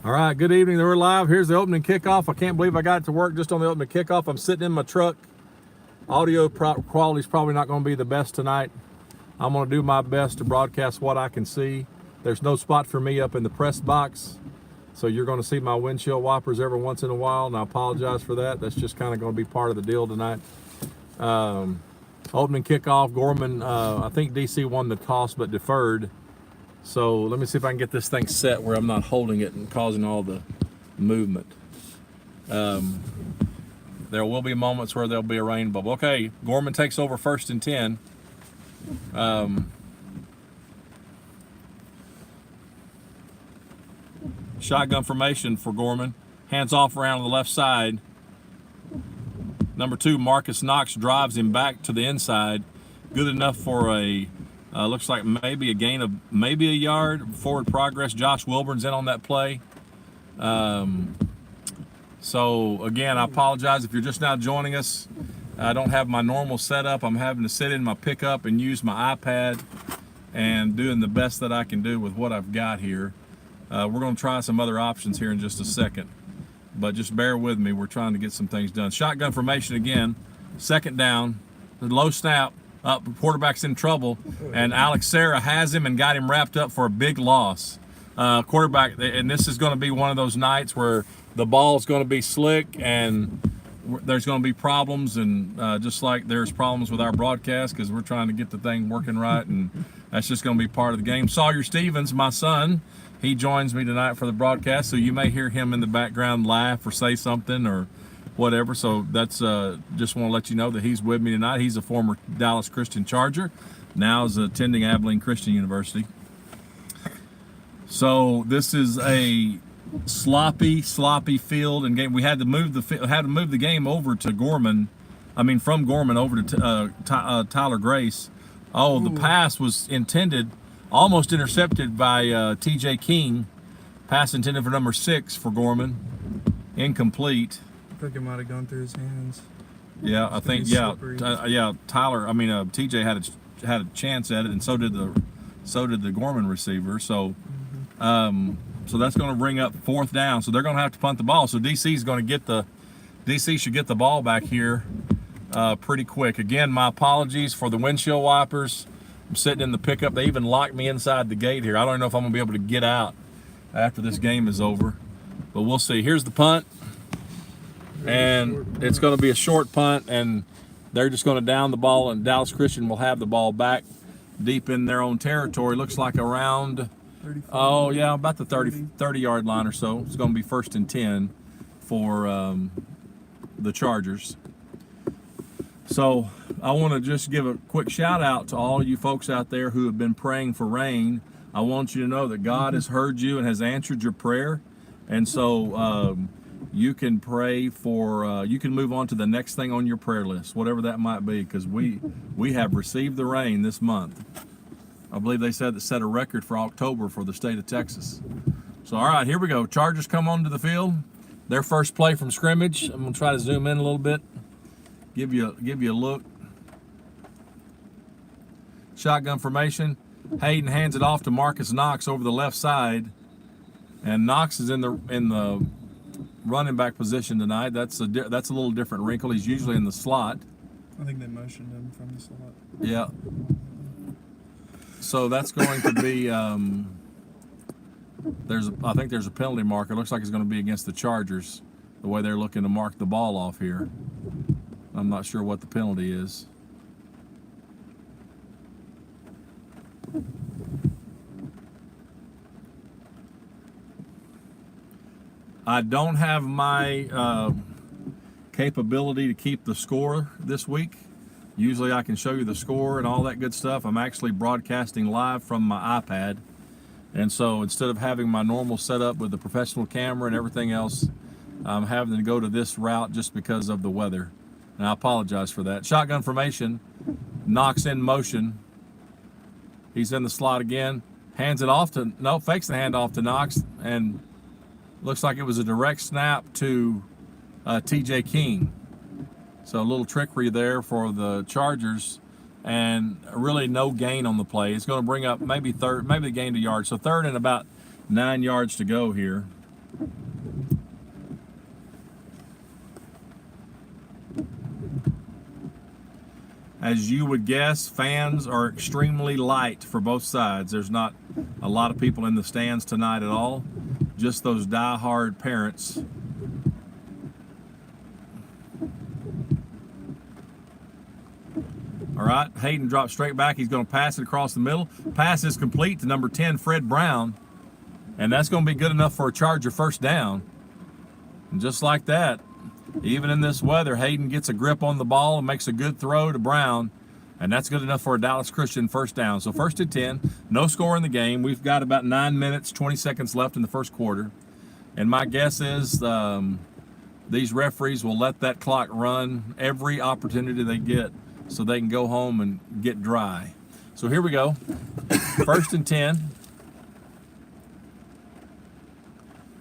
All right, good evening. We're live. Here's the opening kickoff. I can't believe I got it to work just on the opening kickoff. I'm sitting in my truck. Audio quality is probably not going to be the best tonight. I'm going to do my best to broadcast what I can see. There's no spot for me up in the press box, so you're going to see my windshield wipers every once in a while, and I apologize for that. That's just kind of going to be part of the deal tonight. Opening kickoff, Gorman, I think DC won the toss but deferred. So let me see if I can get this thing set where I'm not holding it and causing all the movement. There will be moments where there'll be a rain bubble. Okay, Gorman takes over 1st and 10. Shotgun formation for Gorman. Hands off around the left side. Number 2, Marcus Knox drives him back to the inside. Good enough for a, looks like maybe a gain of maybe a yard. Forward progress. Josh Wilburn's in on that play. So again, I apologize if you're just now joining us. I don't have my normal setup. I'm having to sit in my pickup and use my iPad and doing the best that I can do with what I've got here. We're going to try some other options here in just a second, but just bear with me. We're trying to get some things done. Shotgun formation again, 2nd down, the low snap, up, quarterback's in trouble, and Alex Sarah has him and got him wrapped up for a big loss. Quarterback, and this is going to be one of those nights where the ball is going to be slick and there's going to be problems, and just like there's problems with our broadcast because we're trying to get the thing working right, and that's just going to be part of the game. Sawyer Stevens, my son, he joins me tonight for the broadcast, so you may hear him in the background laugh or say something or whatever. So that's just want to let you know that he's with me tonight. He's a former Dallas Christian Charger, now is attending Abilene Christian University. So this is a sloppy field and game. We had to move the game over to Gorman. I mean, from Gorman over to Tyler Grace. Oh, the pass was intended, almost intercepted by TJ King. Pass intended for number 6 for Gorman. Incomplete. I think it might have gone through his hands. Yeah, I think Tyler. I mean, TJ had a chance at it, and so did the Gorman receiver. So, so that's going to bring up 4th down. So they're going to have to punt the ball. So DC should get the ball back here pretty quick. Again, my apologies for the windshield wipers. I'm sitting in the pickup. They even locked me inside the gate here. I don't know if I'm going to be able to get out after this game is over, but we'll see. Here's the punt, and it's going to be a short punt, and they're just going to down the ball, and Dallas Christian will have the ball back deep in their own territory. Looks like around, about the 30-yard line or so. It's going to be 1st and 10 for the Chargers. So I want to just give a quick shout out to all you folks out there who have been praying for rain. I want you to know that God has heard you and has answered your prayer. And so you can pray for, you can move on to the next thing on your prayer list, whatever that might be, because we have received the rain this month. I believe they said that set a record for October for the state of Texas. So, all right, here we go. Chargers come onto the field. Their first play from scrimmage. I'm going to try to zoom in a little bit. Give you a look. Shotgun formation. Hayden hands it off to Marcus Knox over the left side, and Knox is in the running back position tonight. That's a little different wrinkle. He's usually in the slot. I think they motioned him from the slot. Yeah. So that's going to be. I think there's a penalty marker. It looks like it's going to be against the Chargers, the way they're looking to mark the ball off here. I'm not sure what the penalty is. I don't have my capability to keep the score this week. Usually I can show you the score and all that good stuff. I'm actually broadcasting live from my iPad. And so instead of having my normal setup with the professional camera and everything else, I'm having to go to this route just because of the weather. And I apologize for that. Shotgun formation, Knox in motion. He's in the slot again. Hands it off to, fakes the handoff to Knox, and looks like it was a direct snap to TJ King. So a little trickery there for the Chargers, and really no gain on the play. It's going to bring up maybe they gained a yard. So 3rd and about 9 yards to go here. As you would guess, fans are extremely light for both sides. There's not a lot of people in the stands tonight at all. Just those die-hard parents. All right, Hayden drops straight back. He's going to pass it across the middle. Pass is complete to number 10, Fred Brown. And that's going to be good enough for a Charger first down. And just like that, even in this weather, Hayden gets a grip on the ball and makes a good throw to Brown. And that's good enough for a Dallas Christian first down. So 1st and 10, no score in the game. We've got about 9 minutes, 20 seconds left in the first quarter. And my guess is these referees will let that clock run every opportunity they get so they can go home and get dry. So here we go. 1st and 10.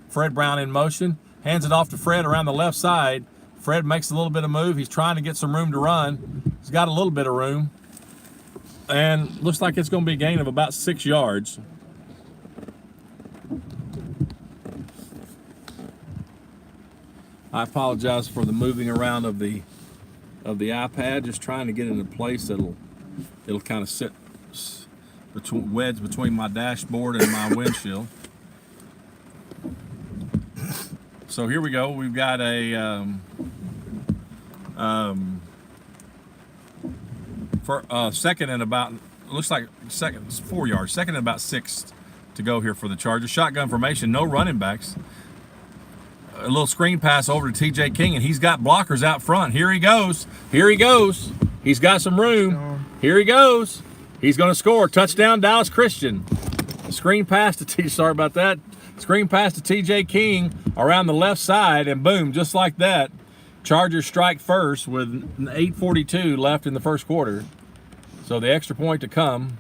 Fred Brown in motion. Hands it off to Fred around the left side. Fred makes a little bit of move. He's trying to get some room to run. He's got a little bit of room. And looks like it's going to be a gain of about 6 yards. I apologize for the moving around of the iPad. Just trying to get it in a place it'll kind of sit wedged between my dashboard and my windshield. So here we go. We've got a second and about, looks like second, 4 yards. Second and about 6 to go here for the Chargers. Shotgun formation, no running backs. A little screen pass over to TJ King, and he's got blockers out front. Here he goes. Here he goes. He's got some room. Here he goes. He's going to score. Touchdown, Dallas Christian. Screen pass to sorry about that. Screen pass to TJ King around the left side, and boom, just like that, Chargers strike first with 8:42 left in the first quarter. So the extra point to come.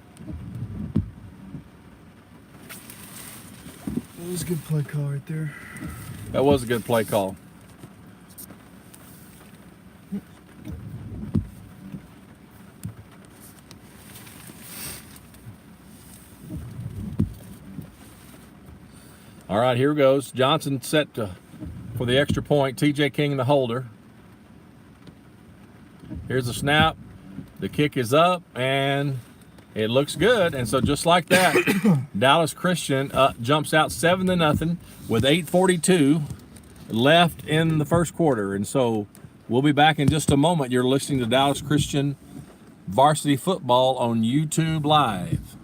That was a good play call right there. That was a good play call. All right, here goes. Johnson set for the extra point. TJ King, the holder. Here's the snap. The kick is up, and it looks good. And so just like that, Dallas Christian jumps out 7-0 with 8:42 left in the first quarter. And so we'll be back in just a moment. You're listening to Dallas Christian Varsity Football on YouTube Live.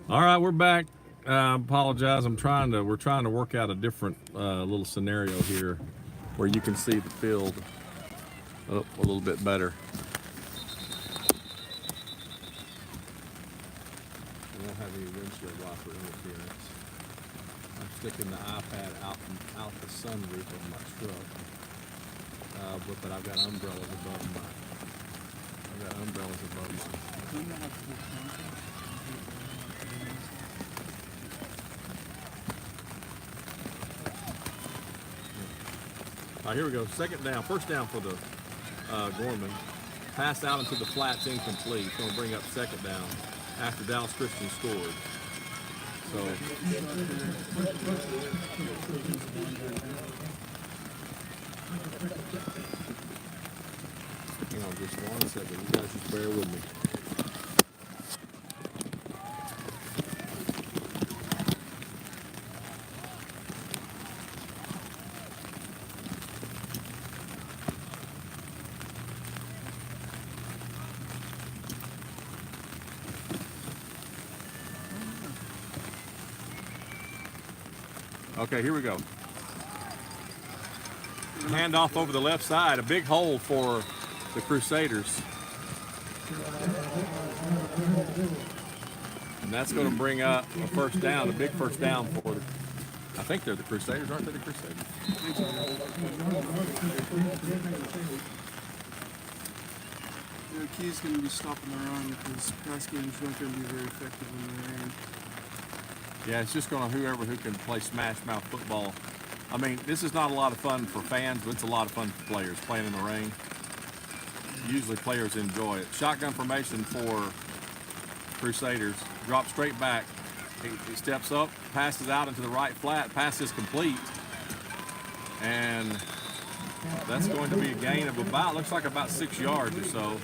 All right, we're back. Apologize. We're trying to work out a different little scenario here where you can see the field a little bit better. We don't have any windshield wiper interference. I'm sticking the iPad out the sunroof of my truck, but I've got umbrellas above my. All right, here we go. Second down, first down for the Gorman. Pass out into the flats, incomplete. Going to bring up second down after Dallas Christian scored. So. Hang on just 1 second. You guys just bear with me. Okay, here we go. Handoff over the left side. A big hole for the Crusaders. And that's going to bring up a first down, a big first down for the, I think they're the Crusaders, aren't they the Crusaders? The key is going to be stopping the run because pass games aren't going to be very effective in the rain. Yeah, it's just going to who can play smash mouth football. I mean, this is not a lot of fun for fans, but it's a lot of fun for players playing in the rain. Usually players enjoy it. Shotgun formation for Crusaders. Drop straight back. He steps up, passes out into the right flat. Pass is complete. And that's going to be a gain of looks like about 6 yards or so.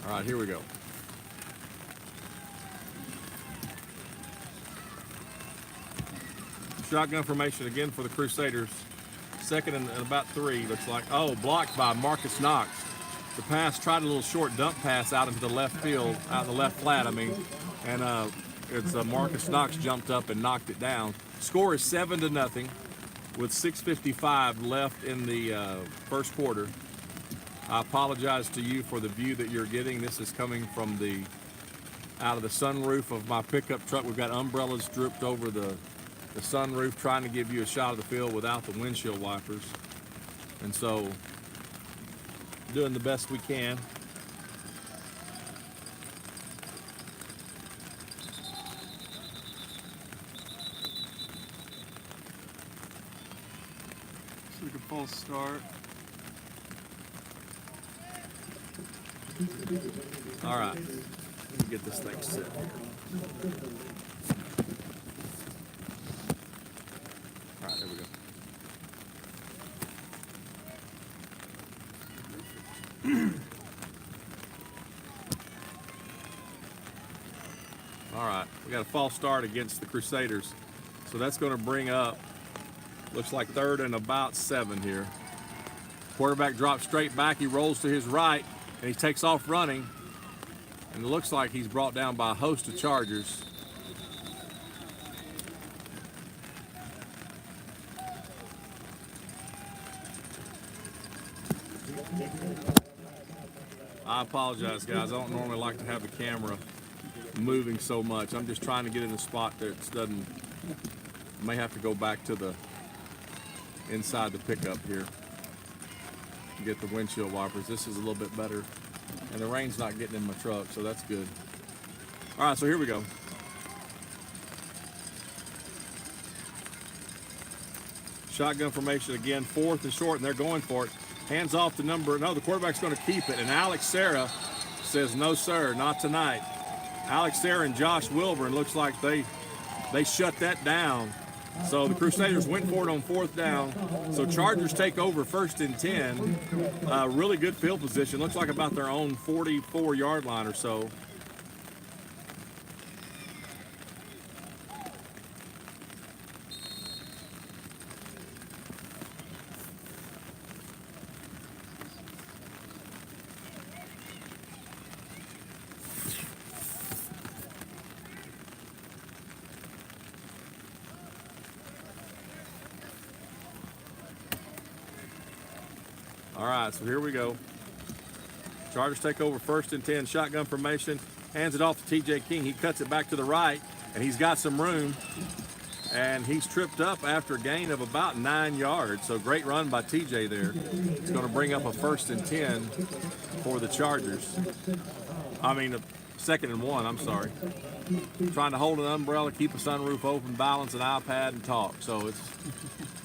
All right, here we go. Shotgun formation again for the Crusaders. Second and about 3, looks like. Oh, blocked by Marcus Knox. The pass, tried a little short dump pass out into the left field, out of the left flat, and it's Marcus Knox jumped up and knocked it down. Score is 7-0 with 6:55 left in the first quarter. I apologize to you for the view that you're getting. This is coming from out of the sunroof of my pickup truck. We've got umbrellas drooped over the sunroof, trying to give you a shot of the field without the windshield wipers. And so, doing the best we can. It's like a false start. All right, let me get this thing set here. All right, there we go. All right, we got a false start against the Crusaders. So that's going to bring up, looks like 3rd and about 7 here. Quarterback drops straight back. He rolls to his right, and he takes off running. And it looks like he's brought down by a host of Chargers. I apologize, guys. I don't normally like to have the camera moving so much. I'm just trying to get in a spot that doesn't, may have to go back to the inside the pickup here and get the windshield wipers. This is a little bit better, and the rain's not getting in my truck, so that's good. All right, so here we go. Shotgun formation again, 4th and short, and they're going for it. Hands off the the quarterback's going to keep it, and Alex Serra says, no, sir, not tonight. Alex Serra and Josh Wilburn, looks like they shut that down. So the Crusaders went for it on 4th down. So Chargers take over 1st and 10. Really good field position. Looks like about their own 44-yard line or so. All right, so here we go. Chargers take over 1st and 10, shotgun formation, hands it off to TJ King. He cuts it back to the right, and he's got some room, and he's tripped up after a gain of about 9 yards. So great run by TJ there. It's going to bring up a 1st and 10 for the Chargers. I mean, a 2nd and 1, I'm sorry. Trying to hold an umbrella, keep a sunroof open, balance an iPad, and talk. So it's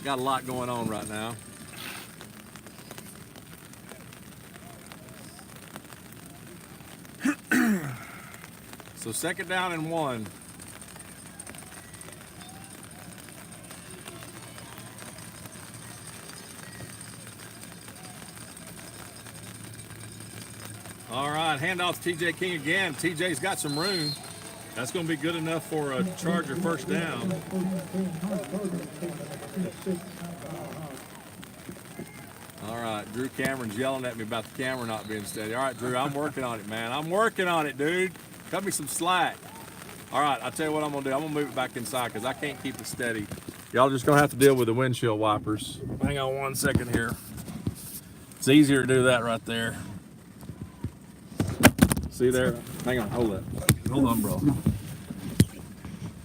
got a lot going on right now. So 2nd down and 1. All right, handoff to TJ King again. TJ's got some room. That's going to be good enough for a Charger 1st down. All right, Drew Cameron's yelling at me about the camera not being steady. All right, Drew, I'm working on it, man. I'm working on it, dude. Cut me some slack. All right, I'll tell you what I'm going to do. I'm going to move it back inside because I can't keep it steady. Y'all just going to have to deal with the windshield wipers. Hang on 1 second here. It's easier to do that right there. See there? Hang on, hold that. Hold on, bro.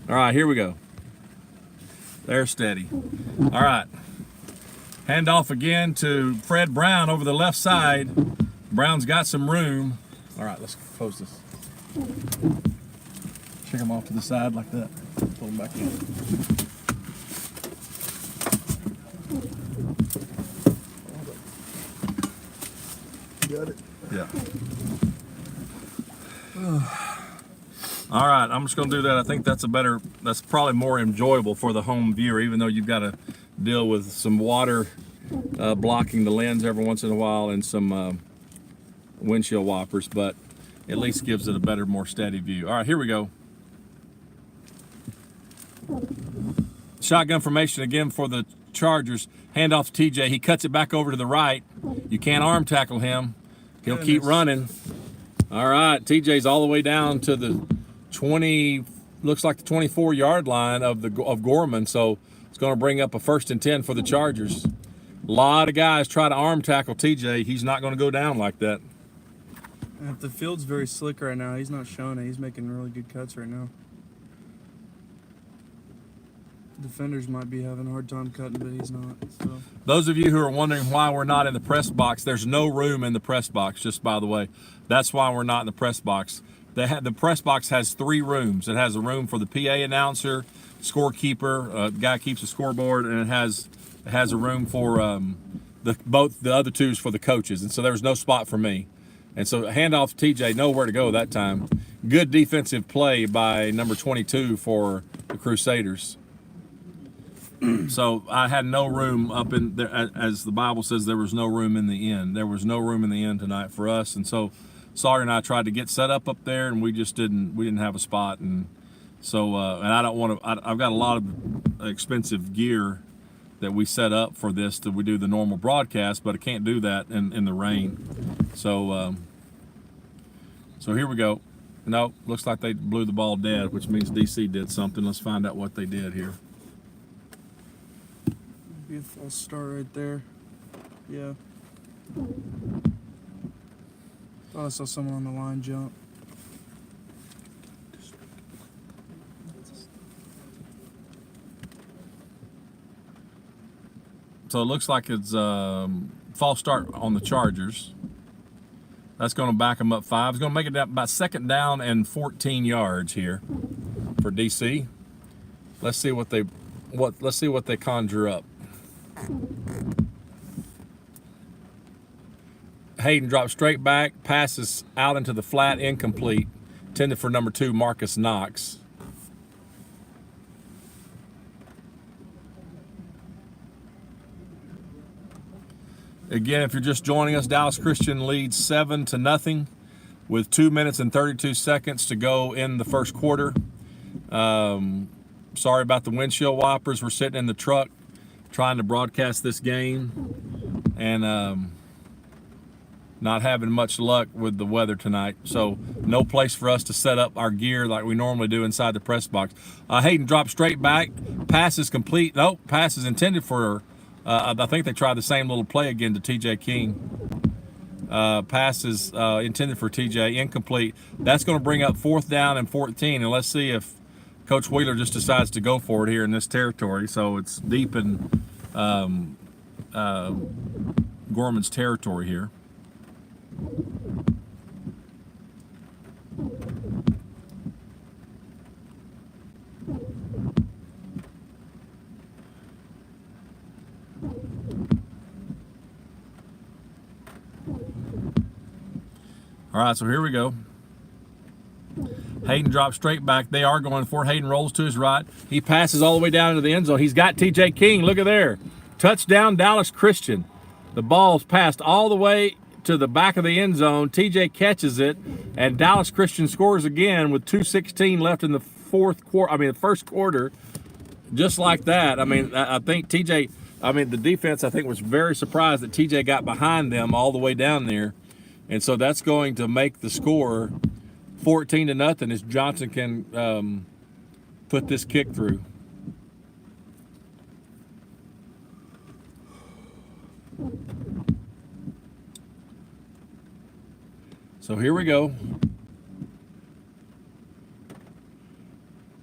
All right, here we go. They're steady. All right. Handoff again to Fred Brown over the left side. Brown's got some room. All right, let's close this. Check him off to the side like that. Pull him back in. Got it? Yeah. All right, I'm just going to do that. I think that's probably more enjoyable for the home viewer, even though you've got to deal with some water blocking the lens every once in a while and some windshield wipers, but at least gives it a better, more steady view. All right, here we go. Shotgun formation again for the Chargers. Handoff to TJ. He cuts it back over to the right. You can't arm tackle him. He'll keep running. All right, TJ's all the way down to the 20, looks like the 24-yard line of Gorman, so it's going to bring up a 1st and 10 for the Chargers. A lot of guys try to arm tackle TJ. He's not going to go down like that. And if the field's very slick right now, he's not showing it. He's making really good cuts right now. Defenders might be having a hard time cutting, but he's not. So. Those of you who are wondering why we're not in the press box, there's no room in the press box, just by the way. That's why we're not in the press box. The press box has 3 rooms. It has a room for the PA announcer, scorekeeper, guy keeps a scoreboard, and it has a room for both the other 2s for the coaches. And so there was no spot for me. And so handoff to TJ, nowhere to go that time. Good defensive play by number 22 for the Crusaders. So I had no room up in there, as the Bible says, there was no room in the inn. There was no room in the inn tonight for us, and so Sawyer and I tried to get set up there, and we didn't have a spot, and so and I don't want to. I've got a lot of expensive gear that we set up for this we do the normal broadcast, but I can't do that in the rain. So so here we go. No, looks like they blew the ball dead, which means DC did something. Let's find out what they did here. Be a false start right there. Yeah. Thought I saw someone on the line jump. So it looks like it's false start on the Chargers. That's going to back them up 5. It's going to make it about 2nd down and 14 yards here for DC. Let's see what they conjure up. Hayden drops straight back, passes out into the flat, incomplete, intended for number 2, Marcus Knox. Again, if you're just joining us, Dallas Christian leads 7-0 with 2 minutes and 32 seconds to go in the first quarter. Sorry about the windshield wipers. We're sitting in the truck trying to broadcast this game and not having much luck with the weather tonight. So no place for us to set up our gear like we normally do inside the press box. Hayden drops straight back. Pass is complete. Nope, pass is intended for I think they tried the same little play again to TJ King. Pass is intended for TJ, incomplete. That's going to bring up 4th down and 14, and let's see if Coach Wheeler just decides to go for it here in this territory. So it's deep in Gorman's territory here. All right, so here we go. Hayden drops straight back. They are going for it. Hayden rolls to his right. He passes all the way down into the end zone. He's got TJ King. Look at there. Touchdown, Dallas Christian. The ball's passed all the way to the back of the end zone. TJ catches it, and Dallas Christian scores again with 2:16 left in the first quarter. Just like that. I mean, I think the defense, I think, was very surprised that TJ got behind them all the way down there. And so that's going to make the score 14-0 as Johnson can put this kick through. So here we go.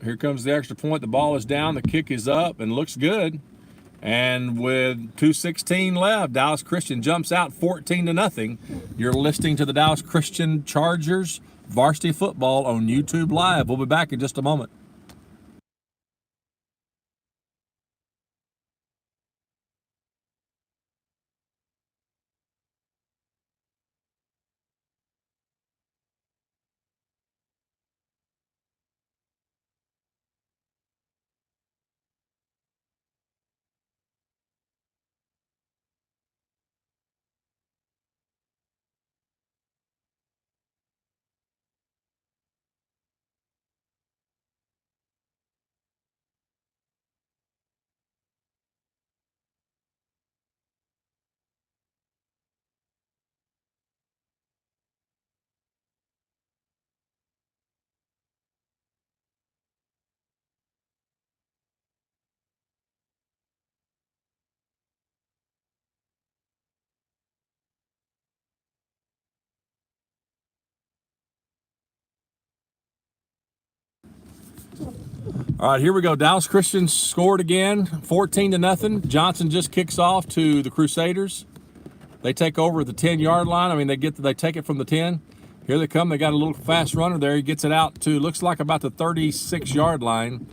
Here comes the extra point. The ball is down. The kick is up and looks good. And with 2:16 left, Dallas Christian jumps out 14-0. You're listening to the Dallas Christian Chargers varsity football on YouTube Live. We'll be back in just a moment. All right, here we go. Dallas Christian scored again, 14-0. Johnson just kicks off to the Crusaders. They take over at the 10-yard line. I mean, they take it from the 10. Here they come. They got a little fast runner there. He gets it out to, looks like about the 36-yard line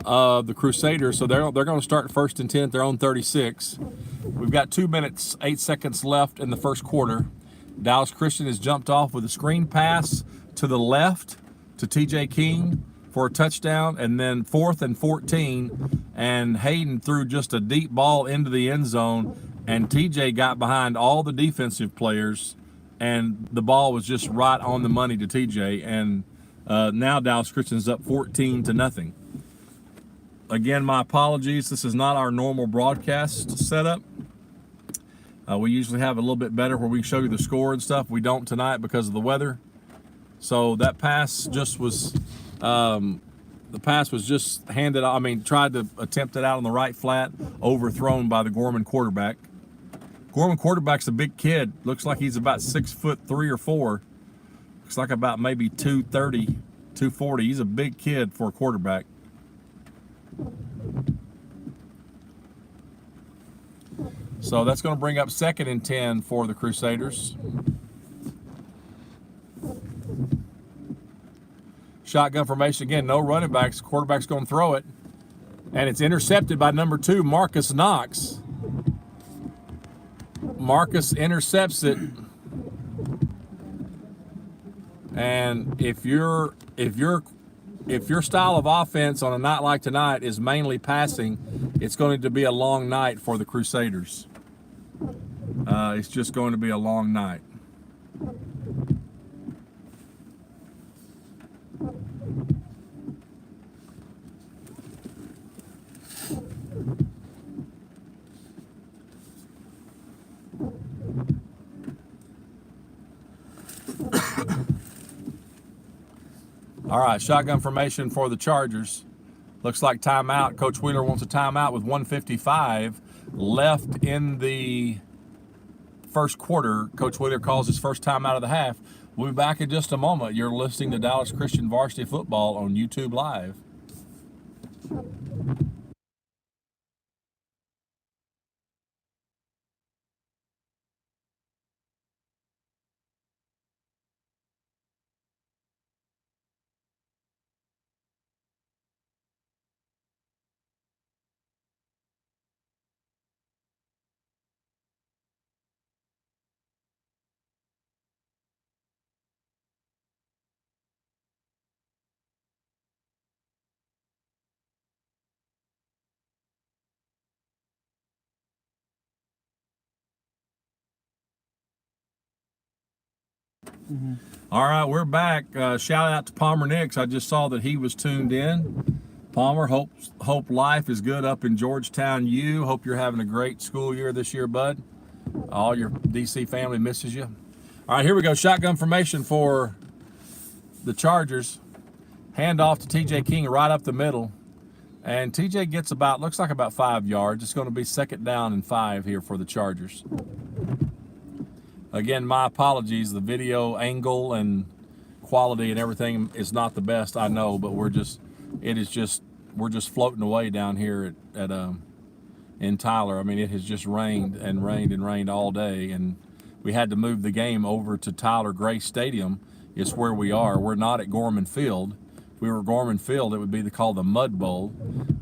of the Crusaders. So they're going to start 1st and 10 at their own 36. We've got 2 minutes, 8 seconds left in the first quarter. Dallas Christian has jumped off with a screen pass to the left to TJ King for a touchdown, and then 4th and 14, and Hayden threw just a deep ball into the end zone, and TJ got behind all the defensive players, and the ball was just right on the money to TJ, and now Dallas Christian's up 14-0. Again, my apologies. This is not our normal broadcast setup. We usually have a little bit better where we show you the score and stuff. We don't tonight because of the weather. So that pass just was, the pass was just handed, tried to attempt it out on the right flat, overthrown by the Gorman quarterback. Gorman quarterback's a big kid. Looks like he's about 6'3" or 4. Looks like about maybe 230, 240. He's a big kid for a quarterback. So that's going to bring up 2nd and 10 for the Crusaders. Shotgun formation again, no running backs. Quarterback's going to throw it. And it's intercepted by number 2, Marcus Knox. Marcus intercepts it. And if your style of offense on a night like tonight is mainly passing, it's going to be a long night for the Crusaders. It's just going to be a long night. All right, shotgun formation for the Chargers. Looks like timeout. Coach Wheeler wants a timeout with 1:55 left in the first quarter. Coach Wheeler calls his first timeout of the half. We'll be back in just a moment. You're listening to Dallas Christian Varsity Football on YouTube Live. All right, we're back. Shout out to Palmer Nix. I just saw that he was tuned in. Palmer, hope life is good up in Georgetown. Hope you're having a great school year this year, bud. All your DC family misses you. All right, here we go. Shotgun formation for the Chargers. Hand off to TJ King right up the middle. And TJ gets looks like about 5 yards. It's going to be 2nd down and 5 here for the Chargers. Again, my apologies. The video angle and quality and everything is not the best, I know, but we're just floating away down here in Tyler. I mean, it has just rained and rained and rained all day, and we had to move the game over to Tyler Grace Stadium. It's where we are. We're not at Gorman Field. If we were Gorman Field, it would be called the Mud Bowl,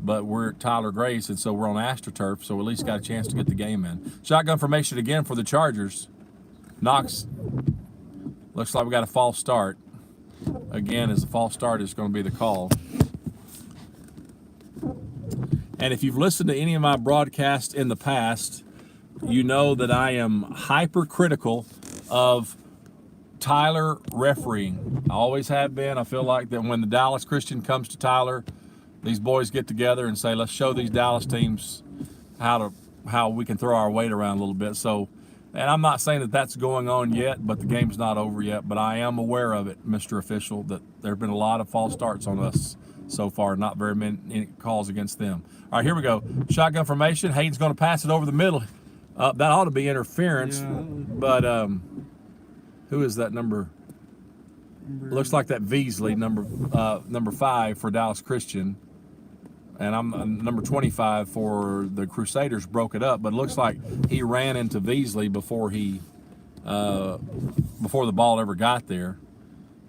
but we're at Tyler Grace, and so we're on AstroTurf, so at least got a chance to get the game in. Shotgun formation again for the Chargers. Knox, looks like we got a false start. Again, as a false start is going to be the call. And if you've listened to any of my broadcasts in the past, you know that I am hypercritical of Tyler refereeing. I always have been. I feel like that when the Dallas Christian comes to Tyler, these boys get together and say, let's show these Dallas teams how we can throw our weight around a little bit. So, and I'm not saying that that's going on yet, but the game's not over yet. But I am aware of it, Mr. Official, that there have been a lot of false starts on us so far, not very many calls against them. All right, here we go. Shotgun formation. Hayden's going to pass it over the middle. That ought to be interference, but who is that number? Looks like that Veasley, number 5 for Dallas Christian. And I'm number 25 for the Crusaders, broke it up, but it looks like he ran into Veasley before the ball ever got there.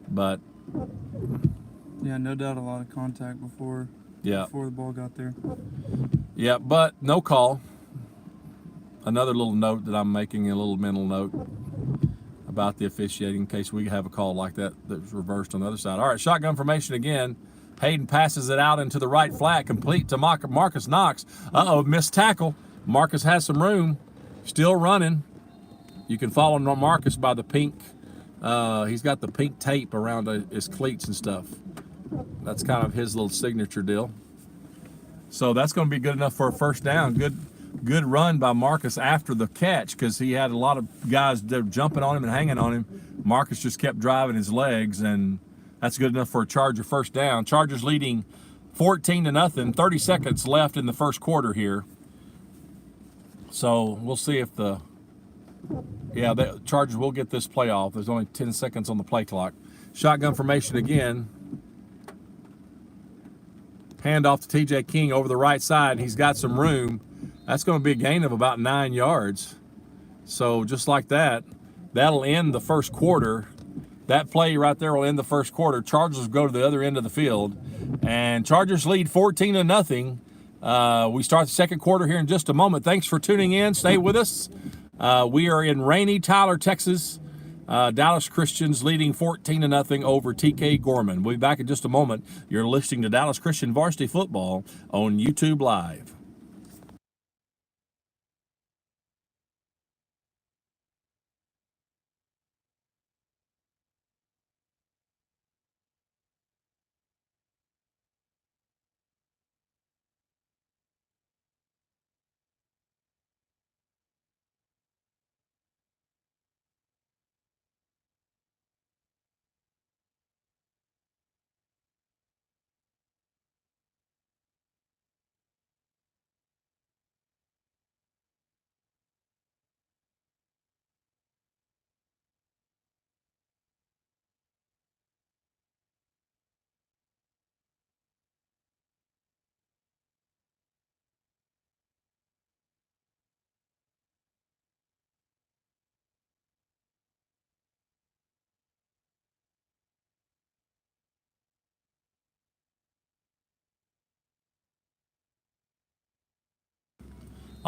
But yeah, no doubt a lot of contact before the ball got there. Yeah, but no call. Another little note that I'm making, a little mental note about the officiating in case we have a call like that that's reversed on the other side. All right, shotgun formation again. Hayden passes it out into the right flat, complete to Marcus Knox. Missed tackle. Marcus has some room, still running. You can follow Marcus by the pink. He's got the pink tape around his cleats and stuff. That's kind of his little signature deal. So that's going to be good enough for a first down. Good run by Marcus after the catch, because he had a lot of guys that were jumping on him and hanging on him. Marcus just kept driving his legs, and that's good enough for a Charger first down. Chargers leading 14-0. 30 seconds left in the first quarter here. So we'll see if the Chargers will get this play off. There's only 10 seconds on the play clock. Shotgun formation again. Hand off to TJ King over the right side. He's got some room. That's going to be a gain of about 9 yards. So just like that, that'll end the first quarter. That play right there will end the first quarter. Chargers will go to the other end of the field. And Chargers lead 14-0. We start the second quarter here in just a moment. Thanks for tuning in. Stay with us. We are in rainy Tyler, Texas. Dallas Christians leading 14-0 over TK Gorman. We'll be back in just a moment. You're listening to Dallas Christian Varsity Football on YouTube Live.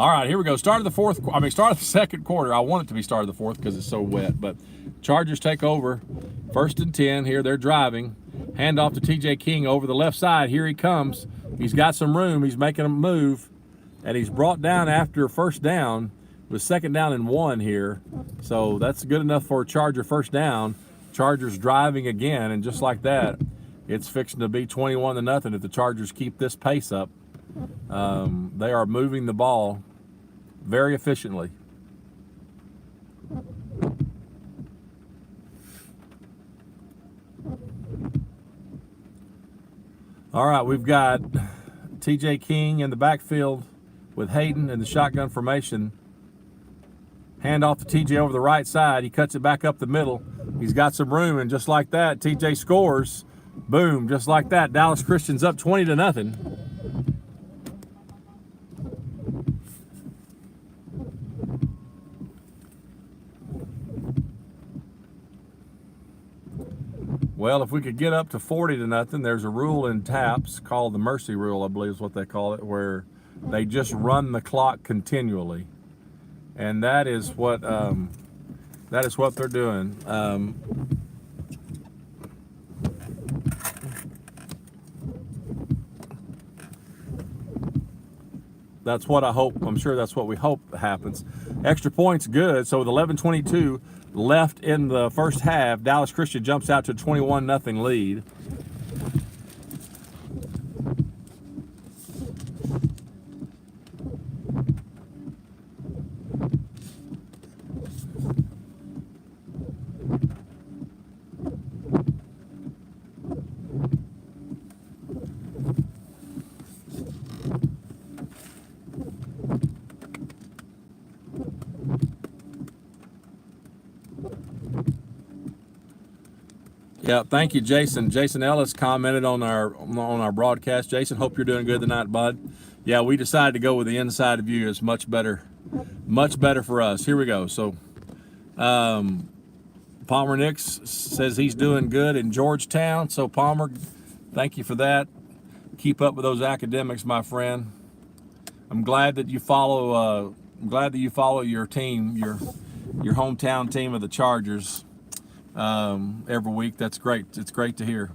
All right, here we go. Start of the second quarter. I want it to be start of the fourth because it's so wet. But Chargers take over. 1st and 10 here. They're driving. Hand off to T.J. King over the left side. Here he comes. He's got some room. He's making a move. And he's brought down after first down with 2nd down and 1 here. So that's good enough for a Charger first down. Chargers driving again. And just like that, it's fixing to be 21-0 if the Chargers keep this pace up. They are moving the ball very efficiently. All right, we've got T.J. King in the backfield with Hayden in the shotgun formation. Hand off to T.J. over the right side. He cuts it back up the middle. He's got some room, and just like that, T.J. scores. Boom, just like that. Dallas Christian's up 20-0. Well, if we could get up to 40-0, there's a rule in TAPS called the mercy rule, I believe is what they call it, where they just run the clock continually, and that is what they're doing. That's what I hope. I'm sure that's what we hope happens. Extra points, good. So with 11:22 left in the first half, Dallas Christian jumps out to a 21-0 lead. Yeah, thank you, Jason. Jason Ellis commented on our broadcast. Jason, hope you're doing good tonight, bud. Yeah, we decided to go with the inside view. It's much better for us. Here we go. So, Palmer Nix says he's doing good in Georgetown. So, Palmer, thank you for that. Keep up with those academics, my friend. I'm glad that you follow. Your team, your hometown team of the Chargers. Every week. That's great. It's great to hear.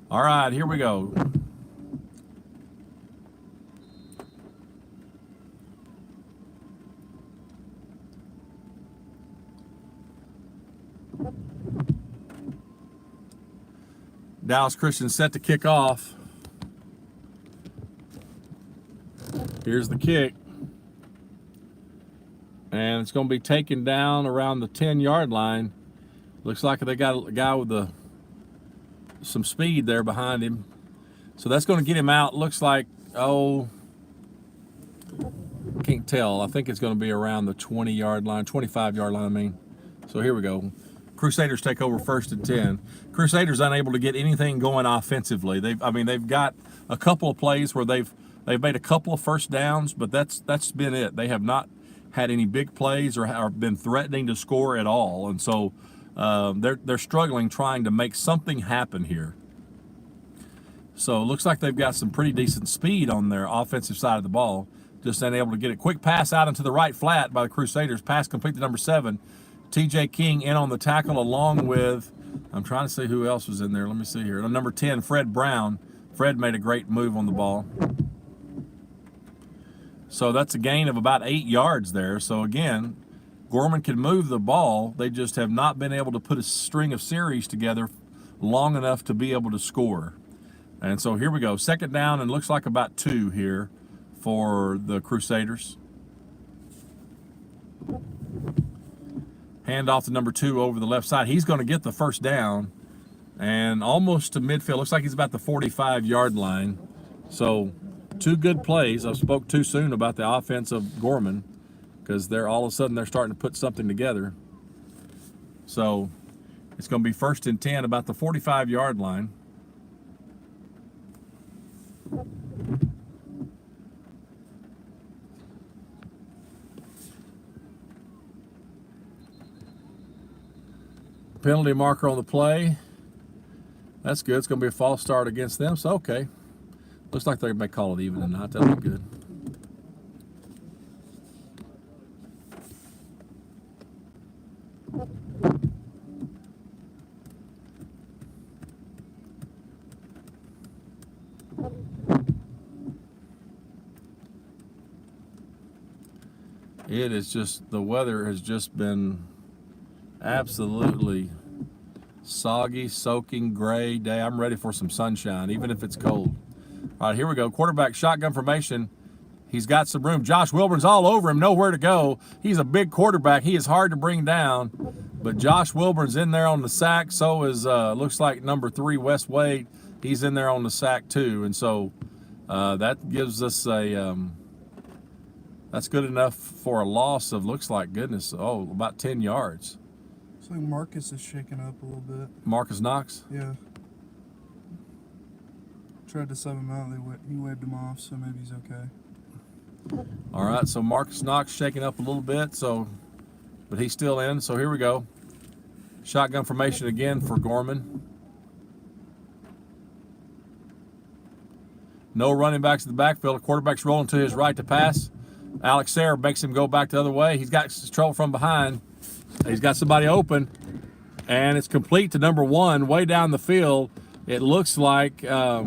All right, here we go. Dallas Christian set to kick off. Here's the kick. And it's going to be taken down around the 10-yard line. Looks like they got a guy with some speed there behind him. So that's going to get him out. Looks like, can't tell. I think it's going to be around the 20-yard line, 25-yard line, I mean. So here we go. Crusaders take over 1st and 10. Crusaders unable to get anything going offensively. They've got a couple of plays where they've made a couple of first downs, but that's been it. They have not had any big plays or been threatening to score at all, and so they're struggling trying to make something happen here. So it looks like they've got some pretty decent speed on their offensive side of the ball, just unable to get it. Quick pass out into the right flat by the Crusaders. Pass complete to number 7. T.J. King in on the tackle along with, I'm trying to see who else was in there. Let me see here. Number 10, Fred Brown. Fred made a great move on the ball. So that's a gain of about 8 yards there. So again, Gorman can move the ball. They just have not been able to put a string of series together long enough to be able to score. And so here we go. 2nd down and looks like about 2 here for the Crusaders. Hand off to number 2 over the left side. He's going to get the first down and almost to midfield. Looks like he's about the 45-yard line. So 2 good plays. I spoke too soon about the offense of Gorman because all of a sudden they're starting to put something together. So it's going to be 1st and 10 about the 45-yard line. Penalty marker on the play. That's good. It's going to be a false start against them. So, okay. Looks like they may call it even tonight. That'll be good. It is just, the weather has just been absolutely soggy, soaking, gray day. I'm ready for some sunshine, even if it's cold. All right, here we go. Quarterback shotgun formation. He's got some room. Josh Wilburn's all over him, nowhere to go. He's a big quarterback. He is hard to bring down, but Josh Wilburn's in there on the sack. So is, looks like number 3, Wes Wade. He's in there on the sack too. And so that gives us a, that's good enough for a loss of, looks like, goodness, about 10 yards. Looks like Marcus is shaking up a little bit. Marcus Knox? Yeah. Tried to sub him out. He waved him off, so maybe he's okay. All right, so Marcus Knox shaking up a little bit, but he's still in. So here we go. Shotgun formation again for Gorman. No running backs in the backfield. The quarterback's rolling to his right to pass. Alex Sayre makes him go back the other way. He's got trouble from behind. He's got somebody open, and it's complete to number 1 way down the field. It looks like yeah,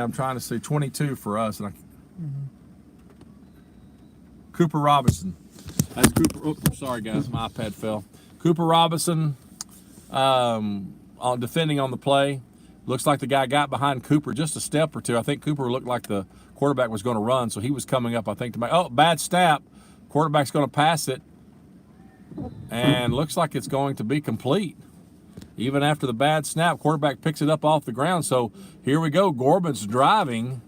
I'm trying to see 22 for us. And Cooper Robinson. That's Cooper. Oh, sorry guys, my iPad fell. Cooper Robinson on defending on the play. Looks like the guy got behind Cooper just a step or two. I think Cooper looked like the quarterback was going to run, so he was coming up, I think, to make. Oh, bad snap. Quarterback's going to pass it, and looks like it's going to be complete. Even after the bad snap, quarterback picks it up off the ground. So here we go. Gorman's driving.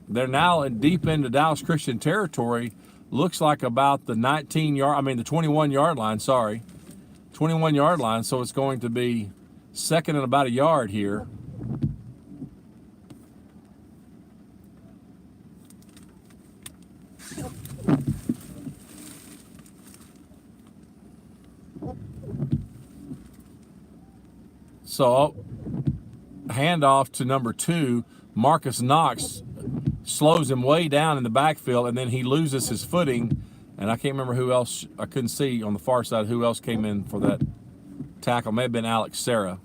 They're now deep into Dallas Christian territory. Looks like about the 21-yard line, sorry. 21-yard line, so it's going to be second and about a yard here. So, handoff to number 2, Marcus Knox slows him way down in the backfield, and then he loses his footing. And I can't remember who else, I couldn't see on the far side who else came in for that tackle. May have been Alex Sayre.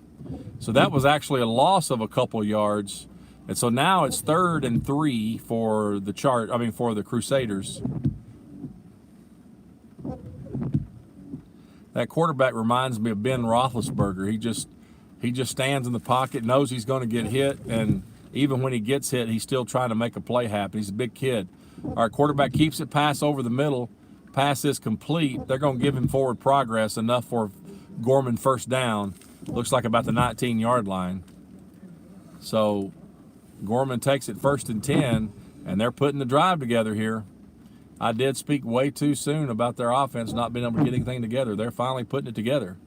So that was actually a loss of a couple yards. And so now it's 3rd and 3 for the Crusaders. That quarterback reminds me of Ben Roethlisberger. He just stands in the pocket, knows he's going to get hit, and even when he gets hit, he's still trying to make a play happen. He's a big kid. All right, quarterback keeps it, pass over the middle. Pass is complete. They're going to give him forward progress, enough for Gorman first down. Looks like about the 19-yard line. So Gorman takes it 1st and 10, and they're putting the drive together here. I did speak way too soon about their offense not being able to get anything together. They're finally putting it together.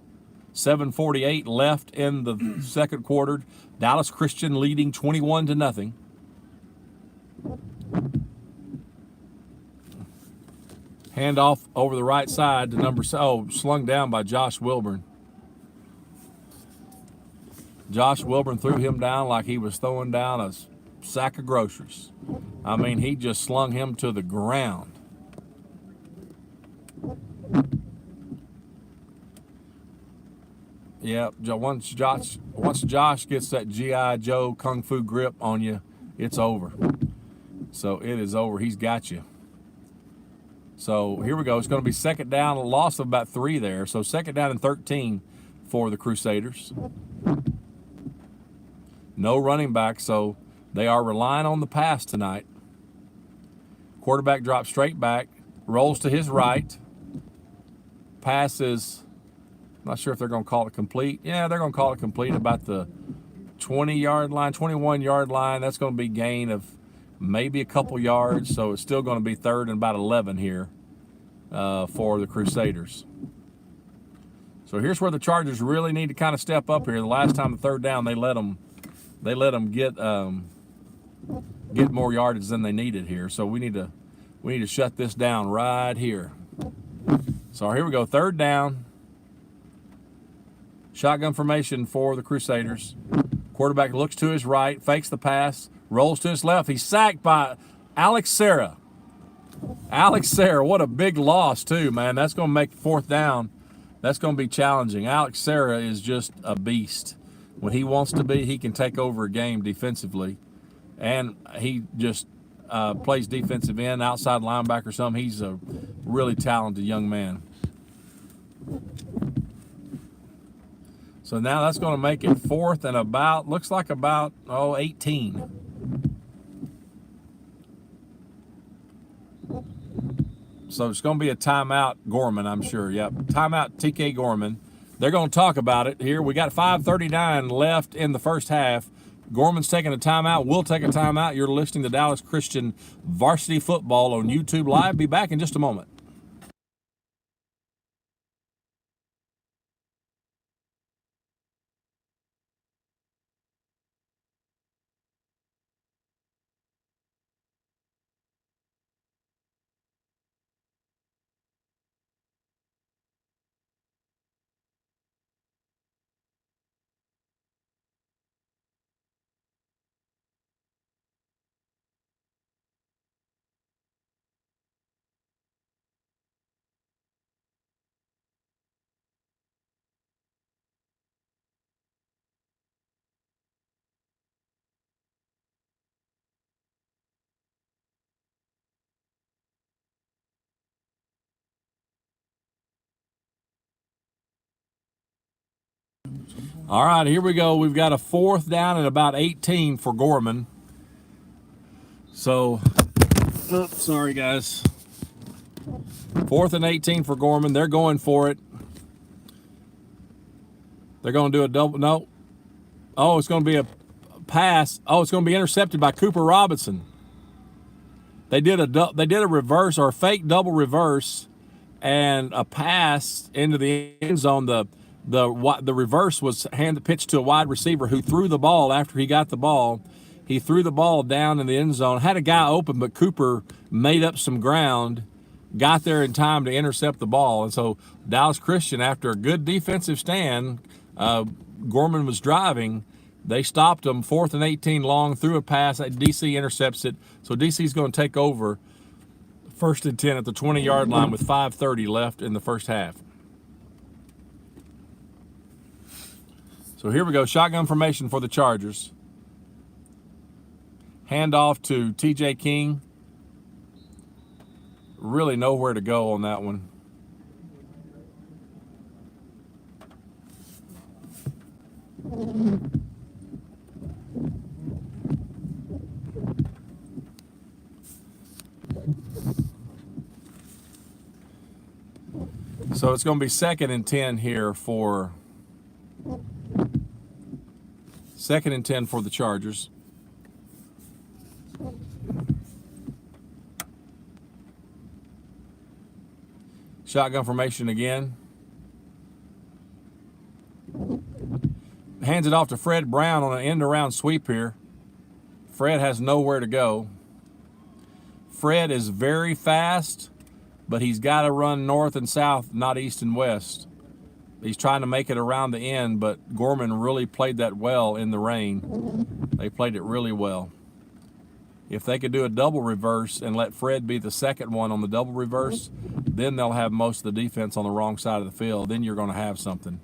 7:48 left in the second quarter. Dallas Christian leading 21-0. Handoff over the right side to slung down by Josh Wilburn. Josh Wilburn threw him down like he was throwing down a sack of groceries. I mean, he just slung him to the ground. Yeah, once Josh gets that G.I. Joe Kung Fu grip on you, it's over. So it is over. He's got you. So here we go. It's going to be second down, a loss of about 3 there. So second down and 13 for the Crusaders. No running back, so they are relying on the pass tonight. Quarterback drops straight back, rolls to his right. Passes. Not sure if they're going to call it complete. Yeah, they're going to call it complete about the 20-yard line, 21-yard line. That's going to be gain of maybe a couple yards, so it's still going to be 3rd and about 11 here for the Crusaders. So here's where the Chargers really need to kind of step up here. The last time the 3rd down, they let them get more yardage than they needed here. So we need to shut this down right here. So here we go, 3rd down. Shotgun formation for the Crusaders. Quarterback looks to his right, fakes the pass, rolls to his left. He's sacked by Alex Sayre. Alex Sayre, what a big loss too, man. That's going to make 4th down That's going to be challenging. Alex Serra is just a beast. When he wants to be, he can take over a game defensively. And he just plays defensive end, outside linebacker or something. He's a really talented young man. So now that's going to make it 4th and about, looks like about, 18. So it's going to be a timeout, Gorman, I'm sure. Yep, timeout, TK Gorman. They're going to talk about it here. We got 5:39 left in the first half. Gorman's taking a timeout. We'll take a timeout. You're listening to Dallas Christian Varsity Football on YouTube Live. Be back in just a moment. All right, here we go. We've got a 4th down and about 18 for Gorman. So, sorry guys. 4th and 18 for Gorman. They're going for it. They're going to do a double. No. Oh, it's going to be a pass. Oh, it's going to be intercepted by Cooper Robinson. They did a reverse or a fake double reverse and a pass into the end zone. The reverse was pitched to a wide receiver who threw the ball after he got the ball. He threw the ball down in the end zone, had a guy open, but Cooper made up some ground, got there in time to intercept the ball. And so Dallas Christian, after a good defensive stand, Gorman was driving. They stopped him, 4th and 18 long, threw a pass. DC intercepts it. So DC's going to take over 1st and 10 at the 20-yard line with 5:30 left in the first half. So here we go, shotgun formation for the Chargers. Handoff to TJ King. Really nowhere to go on that one. So it's going to be 2nd and 10 here for 2nd and 10 for the Chargers. Shotgun formation again. Hands it off to Fred Brown on an end-around sweep here. Fred has nowhere to go. Fred is very fast, but he's got to run north and south, not east and west. He's trying to make it around the end, but Gorman really played that well in the rain. They played it really well. If they could do a double reverse and let Fred be the second one on the double reverse, then they'll have most of the defense on the wrong side of the field. Then you're going to have something.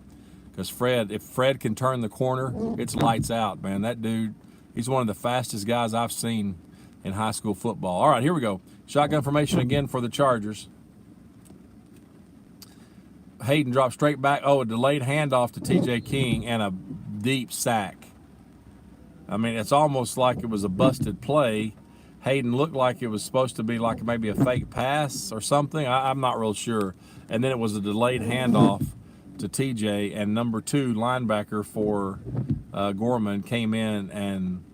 Because if Fred can turn the corner, it's lights out, man. That dude, he's one of the fastest guys I've seen in high school football. All right, here we go. Shotgun formation again for the Chargers. Hayden drops straight back. Oh, a delayed handoff to TJ King and a deep sack. I mean, it's almost like it was a busted play. Hayden looked like it was supposed to be like maybe a fake pass or something. I'm not real sure. And then it was a delayed handoff to TJ, and number 2 linebacker for Gorman came in and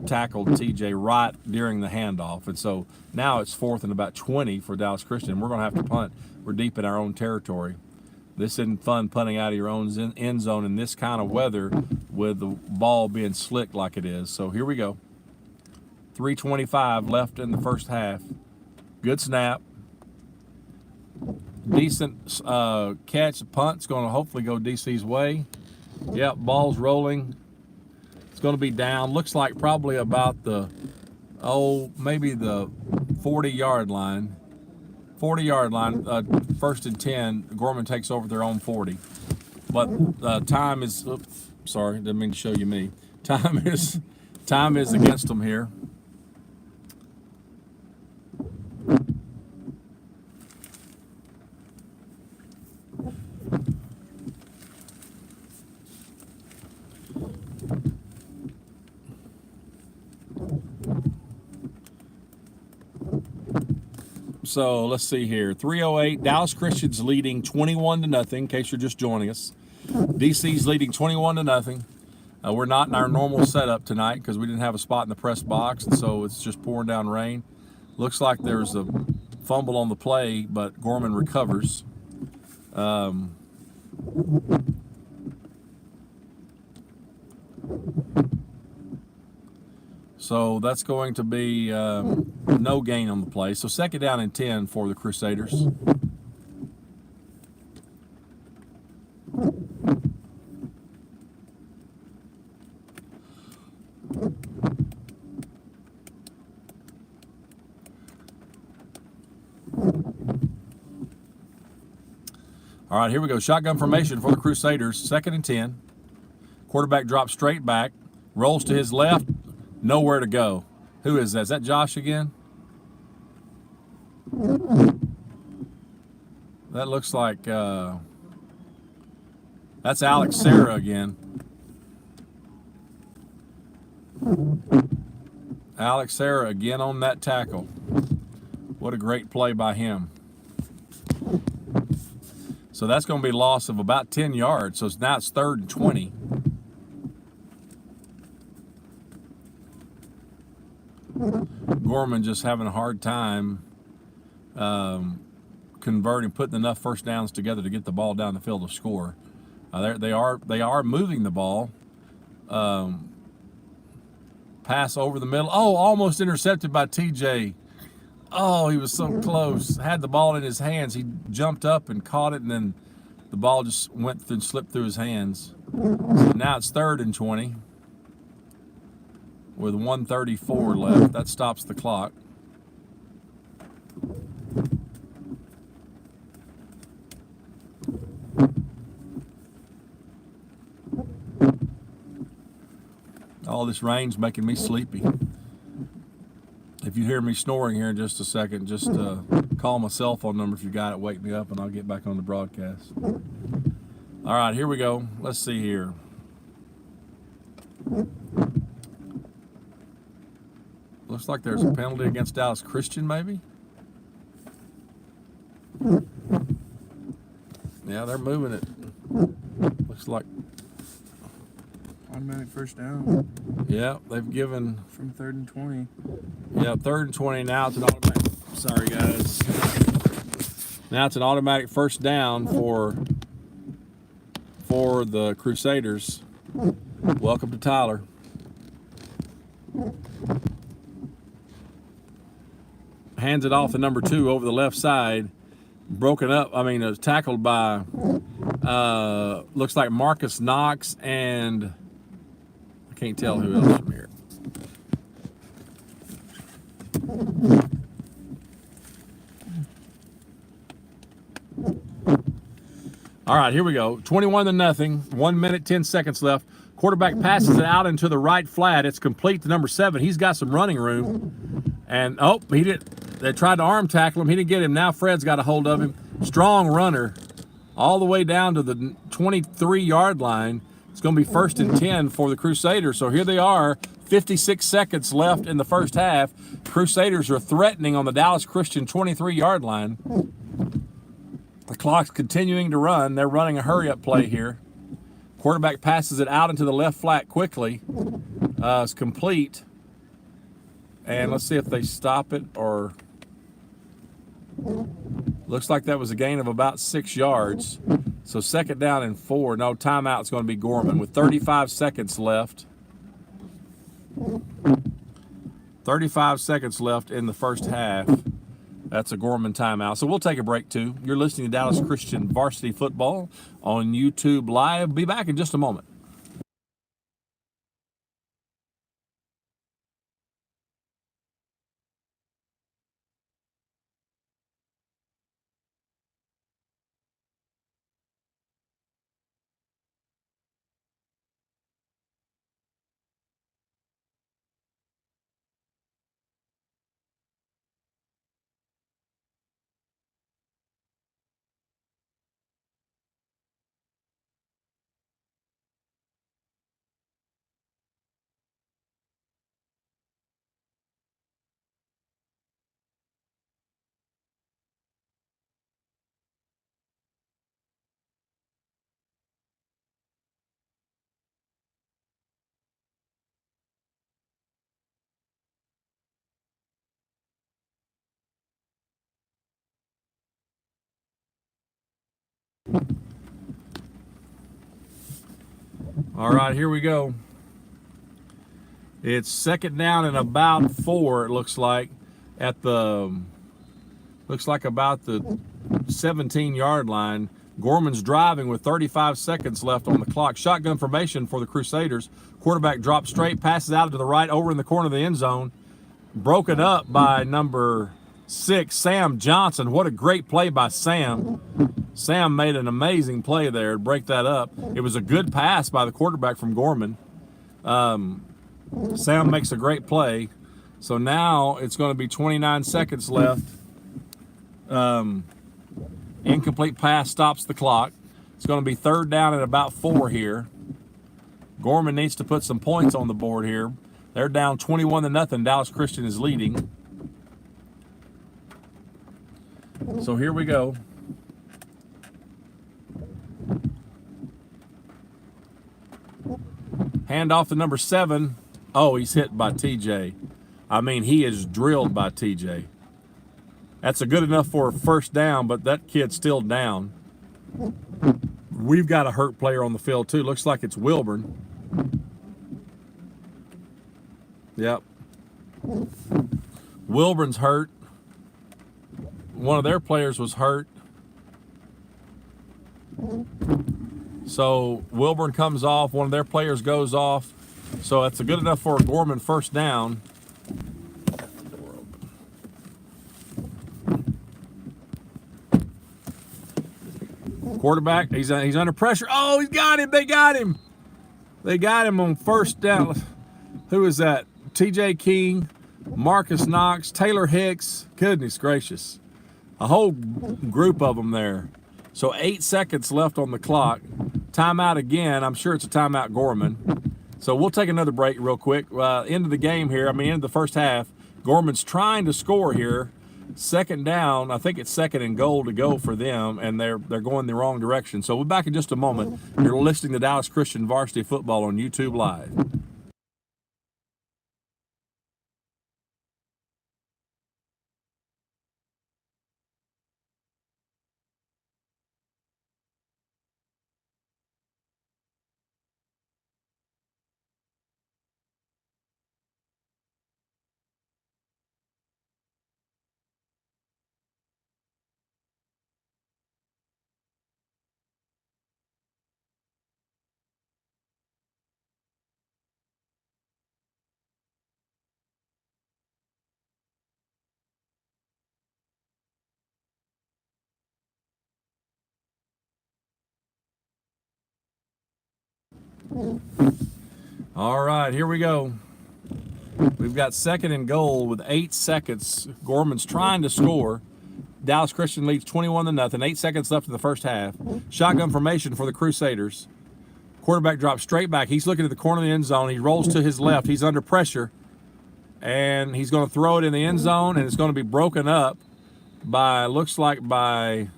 tackled TJ right during the handoff. And so now it's 4th and about 20 for Dallas Christian. We're going to have to punt. We're deep in our own territory. This isn't fun punting out of your own end zone in this kind of weather with the ball being slick like it is. So here we go. 3:25 left in the first half. Good snap. Decent catch. Punt's going to hopefully go DC's way. Yep, ball's rolling. It's going to be down. Looks like probably about maybe the 40-yard line. 40-yard line, 1st and 10. Gorman takes over their own 40. But time is, oops, sorry, didn't mean to show you me. Time is against them here. So let's see here. 3:08. Dallas Christian's leading 21-0. In case you're just joining us, DC's leading 21-0. We're not in our normal setup tonight because we didn't have a spot in the press box, and so it's just pouring down rain. Looks like there's a fumble on the play, but Gorman recovers. So that's going to be no gain on the play. So 2nd down and 10 for the Crusaders. All right, here we go. Shotgun formation for the Crusaders. 2nd and 10. Quarterback drops straight back, rolls to his left, nowhere to go. Who is that? Is that Josh again? That looks like that's Alex Sarah again. Alex Sarah again on that tackle. What a great play by him. So that's going to be a loss of about 10 yards. So now it's 3rd and 20. Gorman just having a hard time converting, putting enough first downs together to get the ball down the field to score. They are moving the ball. Pass over the middle. Oh, almost intercepted by TJ. Oh, he was so close. Had the ball in his hands. He jumped up and caught it, and then the ball just went through and slipped through his hands. So now it's 3rd and 20 with 1:34 left. That stops the clock. All this rain's making me sleepy. If you hear me snoring here in just a second, just call my cell phone number if you got it. Wake me up and I'll get back on the broadcast. All right, here we go. Let's see here. Looks like there's a penalty against Dallas Christian, maybe. Yeah, they're moving it. Looks like Automatic first down yeah, they've given from 3rd and 20. yeah 3rd and 20. Now it's an automatic. Sorry guys. Now it's an automatic first down for the Crusaders. Welcome to Tyler. Hands it off to number 2 over the left side. Broken up. I mean, it was tackled by looks like Marcus Knox and I can't tell who else from here. All right, here we go. 21-0. 1 minute, 10 seconds left. Quarterback passes it out into the right flat. It's complete to number 7. He's got some running room. And, oh, he didn't. They tried to arm tackle him. He didn't get him. Now Fred's got a hold of him. Strong runner all the way down to the 23-yard line. It's going to be 1st and 10 for the Crusaders. So here they are, 56 seconds left in the first half. Crusaders are threatening on the Dallas Christian 23-yard line. The clock's continuing to run. They're running a hurry-up play here. Quarterback passes it out into the left flat quickly. It's complete. And let's see if they stop it or... Looks like that was a gain of about 6 yards. So 2nd down and 4. No, timeout's going to be Gorman with 35 seconds left. 35 seconds left in the first half. That's a Gorman timeout. So we'll take a break too. You're listening to Dallas Christian Varsity Football on YouTube Live. Be back in just a moment. All right, here we go. It's second down and about 4, it looks like, at the, looks like about the 17-yard line. Gorman's driving with 35 seconds left on the clock. Shotgun formation for the Crusaders. Quarterback drops straight, passes out to the right, over in the corner of the end zone. Broken up by number 6, Sam Johnson. What a great play by Sam. Sam made an amazing play there to break that up. It was a good pass by the quarterback from Gorman. Sam makes a great play. So now it's going to be 29 seconds left. Incomplete pass stops the clock. It's going to be third down at about 4 here. Gorman needs to put some points on the board here. They're down 21-0. Dallas Christian is leading. So here we go. Hand off to number 7. Oh, he's hit by TJ. I mean, he is drilled by TJ. That's a good enough for a first down, but that kid's still down. We've got a hurt player on the field, too. Looks like it's Wilburn. Yep. Wilburn's hurt. One of their players was hurt. So Wilburn comes off. One of their players goes off. So that's a good enough for a Gorman first down. Quarterback, he's under pressure. Oh, he's got him. They got him. They got him on first down. Who is that? TJ King, Marcus Knox, Taylor Hicks. Goodness gracious. A whole group of them there. So 8 seconds left on the clock. Timeout again. I'm sure it's a timeout, Gorman. So we'll take another break real quick. End of the game here. End of the first half. Gorman's trying to score here. Second down. I think it's second and goal to go for them, and they're going the wrong direction. So we'll be back in just a moment. You're listening to Dallas Christian Varsity Football on YouTube Live. All right, here we go. We've got second and goal with 8 seconds. Gorman's trying to score. Dallas Christian leads 21-0. 8 seconds left in the first half. Shotgun formation for the Crusaders. Quarterback drops straight back. He's looking at the corner of the end zone. He rolls to his left. He's under pressure. And he's going to throw it in the end zone, and it's going to be broken up by, looks like by,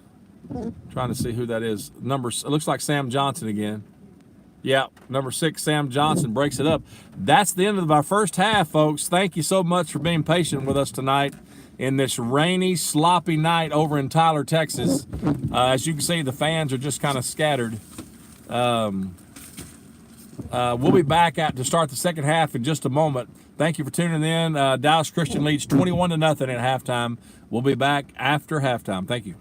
trying to see who that is. It looks like Sam Johnson again. Yeah, number 6, Sam Johnson breaks it up. That's the end of our first half, folks. Thank you so much for being patient with us tonight in this rainy, sloppy night over in Tyler, Texas. As you can see, the fans are just kind of scattered. We'll be back to start the second half in just a moment. Thank you for tuning in. Dallas Christian leads 21-0 at halftime. We'll be back after halftime. Thank you.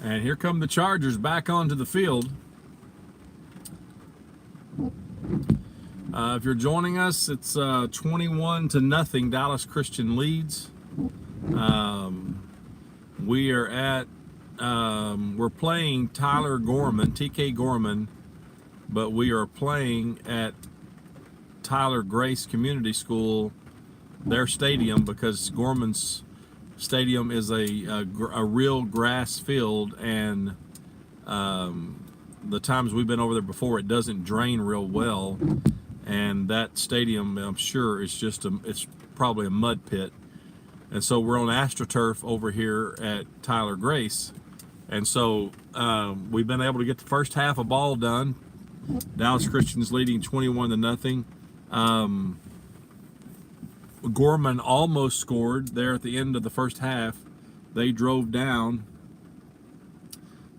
And here come the Chargers back onto the field. If you're joining us, it's 21-0. Dallas Christian leads. We are at we're playing Tyler Gorman, TK Gorman, but we are playing at Tyler Grace Community School, their stadium, because Gorman's stadium is a real grass field, and the times we've been over there before, it doesn't drain real well, and that stadium, I'm sure, is just it's probably a mud pit. And so we're on AstroTurf over here at Tyler Grace, and so we've been able to get the first half of ball done. Dallas Christian's leading 21-0. Gorman almost scored there at the end of the first half. They drove down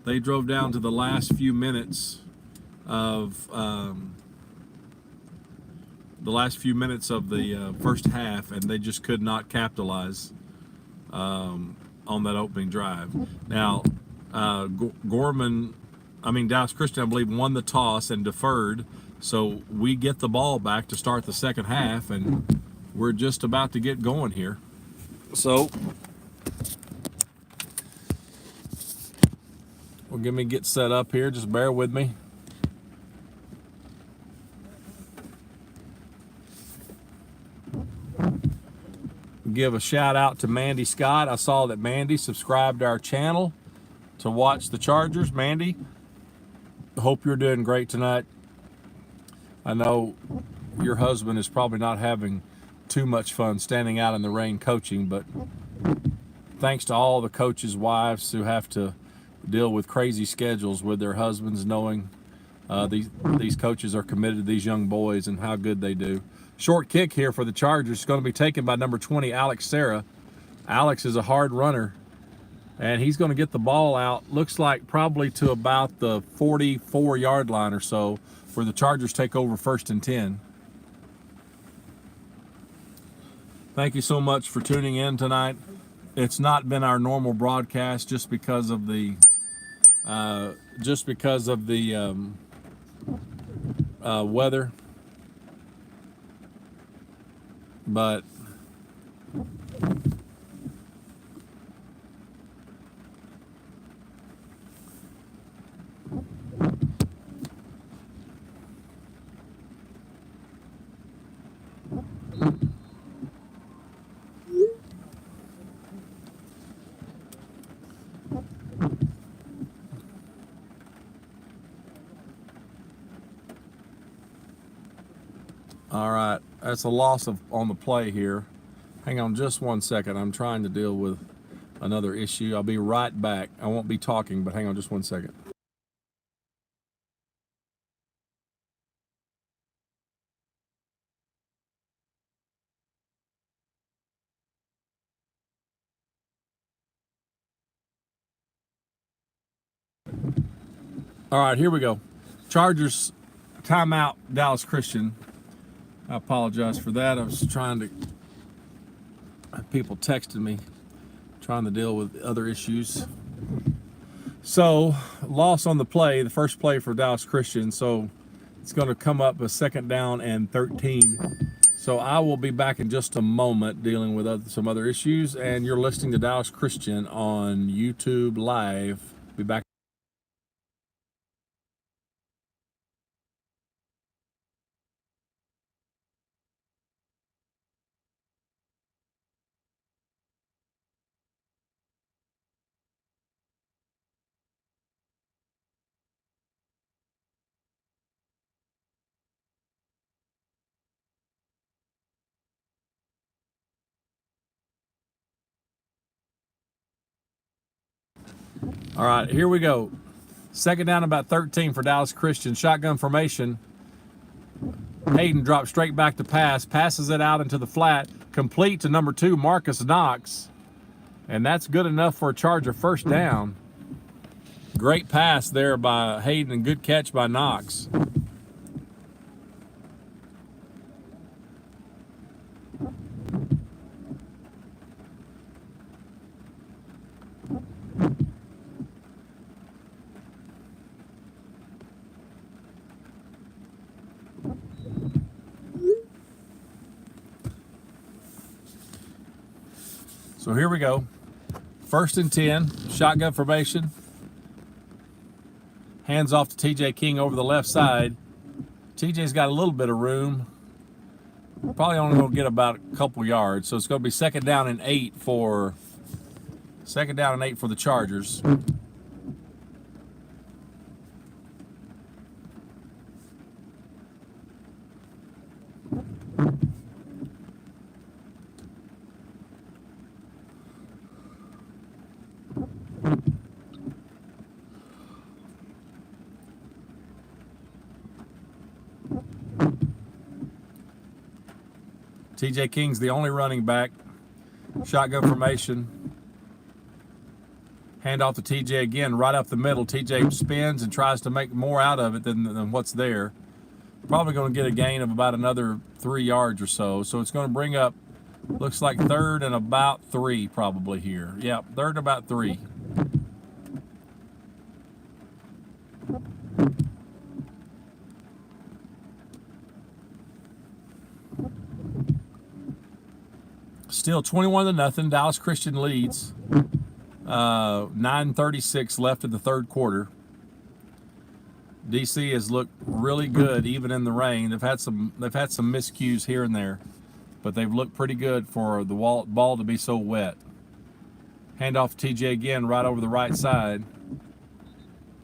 to the last few minutes of the first half, and they just could not capitalize on that opening drive. Now, Dallas Christian, I believe, won the toss and deferred, so we get the ball back to start the second half, and we're just about to get going here. So, get set up here. Just bear with me. Give a shout out to Mandy Scott. I saw that Mandy subscribed to our channel to watch the Chargers. Mandy, hope you're doing great tonight. I know your husband is probably not having too much fun standing out in the rain coaching, but thanks to all the coaches' wives who have to deal with crazy schedules with their husbands, knowing these coaches are committed to these young boys and how good they do. Short kick here for the Chargers. It's going to be taken by number 20, Alex Serra. Alex is a hard runner, and he's going to get the ball out, looks like probably to about the 44-yard line or so, where the Chargers take over 1st and 10. Thank you so much for tuning in tonight. It's not been our normal broadcast just because of the weather, but all right, that's a loss on the play here. Hang on just one second. I'm trying to deal with another issue. I'll be right back. I won't be talking, but hang on just one second. All right, here we go. Chargers timeout, Dallas Christian. I apologize for that. I was trying to, people texted me, trying to deal with other issues. So, loss on the play, the first play for Dallas Christian. So, it's going to come up a 2nd down and 13. So, I will be back in just a moment dealing with some other issues. And you're listening to Dallas Christian on YouTube Live. Be back. All right, here we go. 2nd down, about 13 for Dallas Christian. Shotgun formation. Hayden drops straight back to pass, passes it out into the flat, complete to number 2, Marcus Knox. And that's good enough for a Charger 1st down. Great pass there by Hayden and good catch by Knox. So here we go. 1st and 10, shotgun formation. Hands off to TJ King over the left side. TJ's got a little bit of room. Probably only going to get about a couple yards. So it's going to be 2nd down and 8 for the Chargers. TJ King's the only running back. Shotgun formation. Hand off to TJ again, right up the middle. TJ spins and tries to make more out of it than what's there. Probably going to get a gain of about another 3 yards or so. So it's going to bring up, looks like 3rd and about 3 probably here. Yep, 3rd and about 3. Still 21-0. Dallas Christian leads. 9:36 left in the 3rd quarter. DC has looked really good even in the rain. They've had some miscues here and there, but they've looked pretty good for the ball to be so wet. Hand off to TJ again, right over the right side,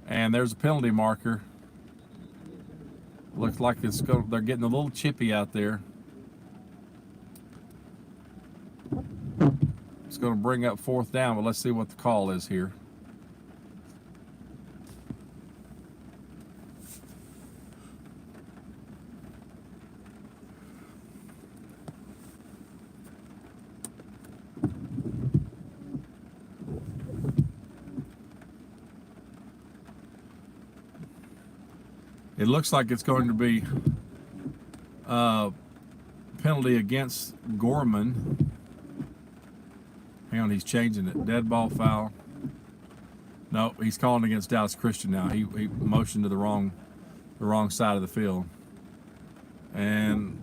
and there's a penalty marker. Looks like they're getting a little chippy out there. It's going to bring up 4th down, but let's see what the call is here. It looks like it's going to be penalty against Gorman. Hang on, he's changing it. Dead ball foul. No, he's calling against Dallas Christian now. He motioned to the wrong side of the field. And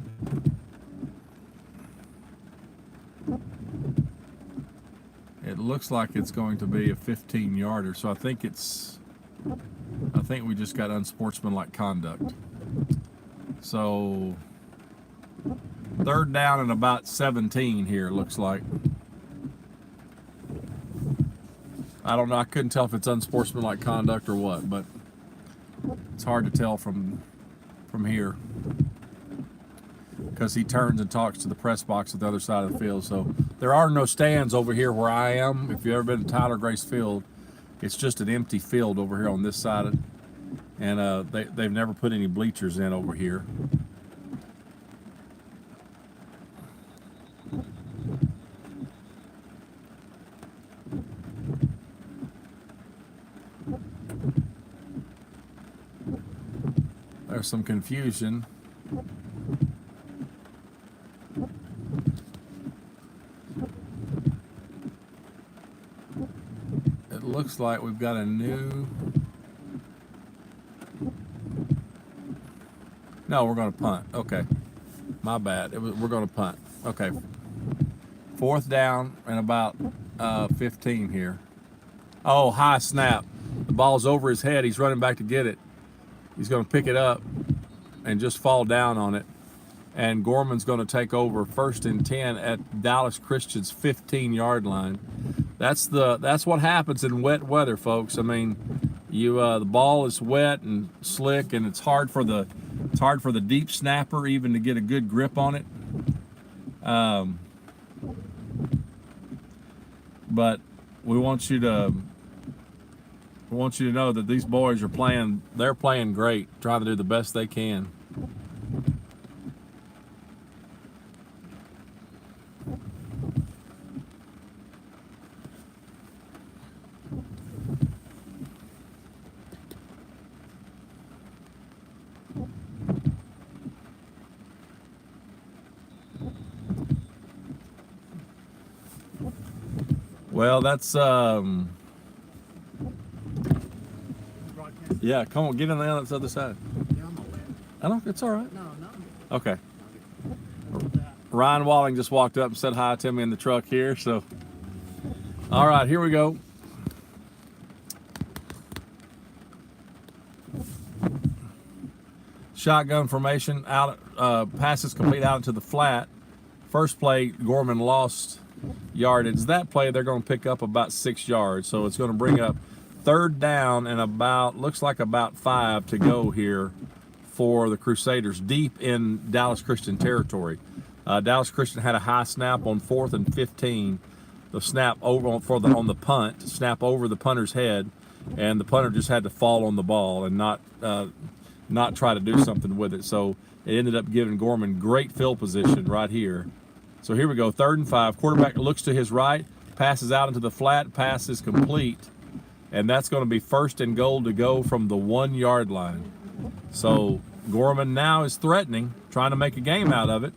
it looks like it's going to be a 15-yarder. So I think we just got unsportsmanlike conduct. So 3rd down and about 17 here, it looks like. I don't know. I couldn't tell if it's unsportsmanlike conduct or what, but it's hard to tell from here because he turns and talks to the press box at the other side of the field. So there are no stands over here where I am. If you've ever been to Tyler Grace Field, it's just an empty field over here on this side, and they've never put any bleachers in over here. There's some confusion. It looks like we've got a new... No, we're going to punt. Okay. My bad. We're going to punt. Okay. 4th down and about 15 here. Oh, high snap. The ball's over his head. He's running back to get it. He's going to pick it up and just fall down on it. And Gorman's going to take over 1st and 10 at Dallas Christian's 15-yard line. That's what happens in wet weather, folks. I mean, the ball is wet and slick, and it's hard for the deep snapper even to get a good grip on it. But we want you to know that these boys are playing. They're playing great, trying to do the best they can. Well, that's yeah, come on, get in the other side. Yeah, I'm aware. I don't. It's all right. No, no. Okay. Ryan Walling just walked up and said hi to me in the truck here, so All right, here we go. Shotgun formation, out. Passes complete out into the flat. First play, Gorman lost yardage. That play, they're going to pick up about 6 yards. So it's going to bring up third down and looks like about 5 to go here for the Crusaders, deep in Dallas Christian territory. Dallas Christian had a high snap on 4th and 15. The snap over on the punt, snap over the punter's head, and the punter just had to fall on the ball and not try to do something with it. So it ended up giving Gorman great field position right here. So here we go, 3rd and 5. Quarterback looks to his right, passes out into the flat, pass is complete, and that's going to be 1st and goal to go from the 1 yard line. So Gorman now is threatening, trying to make a game out of it.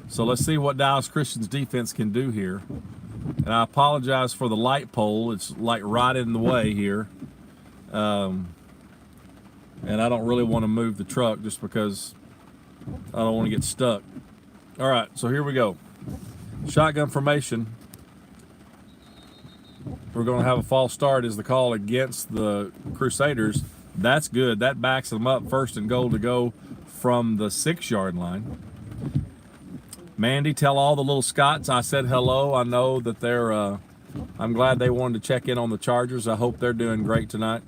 So let's see what Dallas Christian's defense can do here. And I apologize for the light pole. It's like right in the way here. And I don't really want to move the truck just because I don't want to get stuck. All right, so here we go. Shotgun formation. We're going to have a false start is the call against the Crusaders. That's good. That backs them up, 1st and goal to go from the 6 yard line. Mandy, tell all the little Scots I said hello. I know that they're, I'm glad they wanted to check in on the Chargers. I hope they're doing great tonight.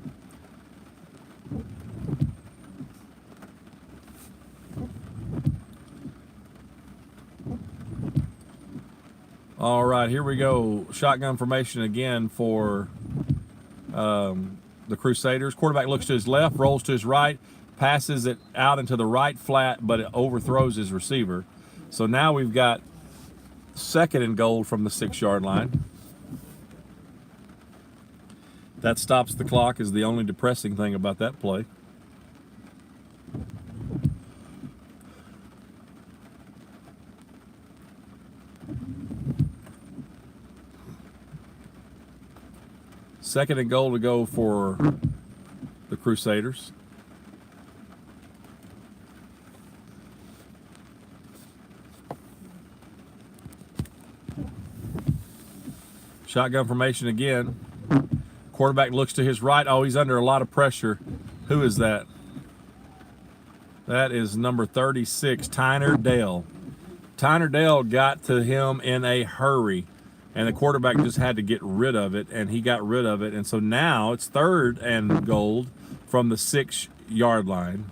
All right, here we go. Shotgun formation again for the Crusaders. Quarterback looks to his left, rolls to his right, passes it out into the right flat, but it overthrows his receiver. So now we've got 2nd and goal from the 6 yard line. That stops the clock is the only depressing thing about that play. Second and goal to go for the Crusaders. Shotgun formation again. Quarterback looks to his right. Oh, he's under a lot of pressure. Who is that? That is number 36, Tyner Dale. Tyner Dale got to him in a hurry, and the quarterback just had to get rid of it, and he got rid of it. And so now it's 3rd and goal from the 6 yard line.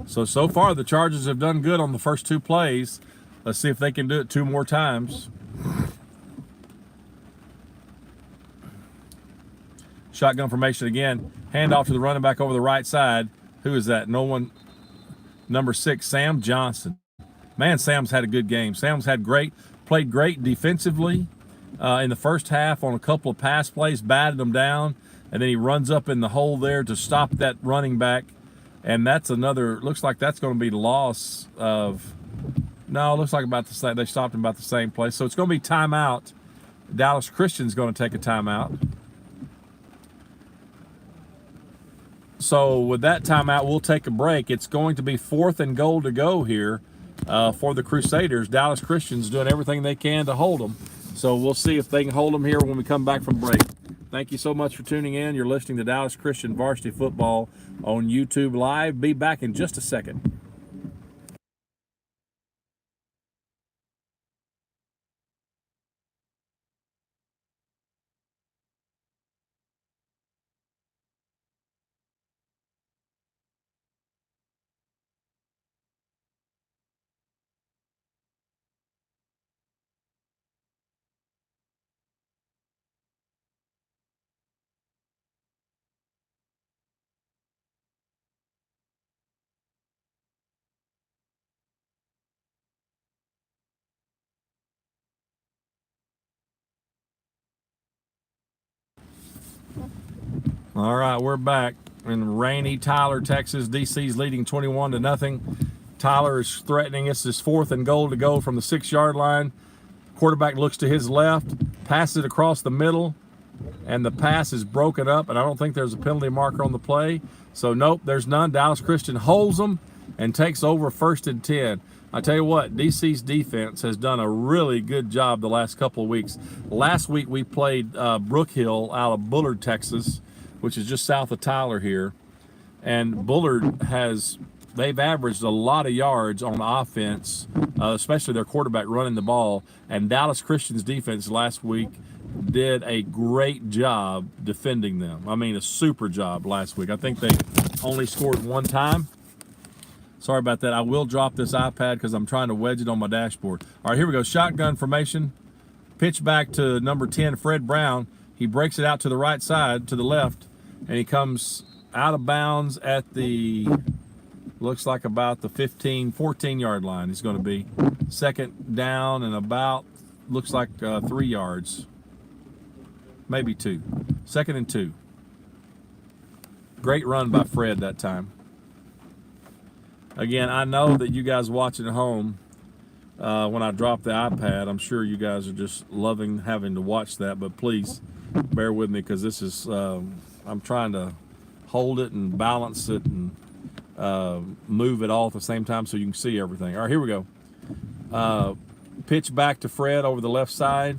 So far the Chargers have done good on the first 2 plays. Let's see if they can do it 2 more times. Shotgun formation again. Handoff to the running back over the right side. Who is that? No one. Number 6, Sam Johnson. Man, Sam's had a good game. Sam's played great defensively in the first half on a couple of pass plays, batted them down, and then he runs up in the hole there to stop that running back. And that's another, looks like that's going to be the loss of, no, it looks like about the same, they stopped him about the same place. So it's going to be timeout. Dallas Christian's going to take a timeout. So with that timeout, we'll take a break. It's going to be 4th and goal to go here for the Crusaders. Dallas Christian's doing everything they can to hold them. So we'll see if they can hold them here when we come back from break. Thank you so much for tuning in. You're listening to Dallas Christian Varsity Football on YouTube Live. Be back in just a second. All right, we're back in rainy Tyler, Texas. DC's leading 21-0. Tyler is threatening. It's his 4th and goal to go from the 6 yard line. Quarterback looks to his left, passes it across the middle. and the pass is broken up, and I don't think there's a penalty marker on the play. So nope, there's none. Dallas Christian holds them and takes over 1st and 10. I tell you what, DC's defense has done a really good job the last couple of weeks. Last week we played Brook Hill out of Bullard, Texas, which is just south of Tyler here. And Bullard they've averaged a lot of yards on offense, especially their quarterback running the ball. And Dallas Christian's defense last week did a great job defending them. I mean, a super job last week. I think they only scored one time. Sorry about that. I will drop this iPad because I'm trying to wedge it on my dashboard. All right, here we go. Shotgun formation. Pitch back to number 10, Fred Brown. He breaks it out to the right side, to the left, and he comes out of bounds at the, looks like about the 14-yard line he's going to be. 2nd down and about, looks like 3 yards. Maybe 2. 2nd and 2. Great run by Fred that time. Again, I know that you guys watching at home, when I drop the iPad, I'm sure you guys are just loving having to watch that, but please bear with me because this is, I'm trying to hold it and balance it and move it all at the same time so you can see everything. All right, here we go. Pitch back to Fred over the left side.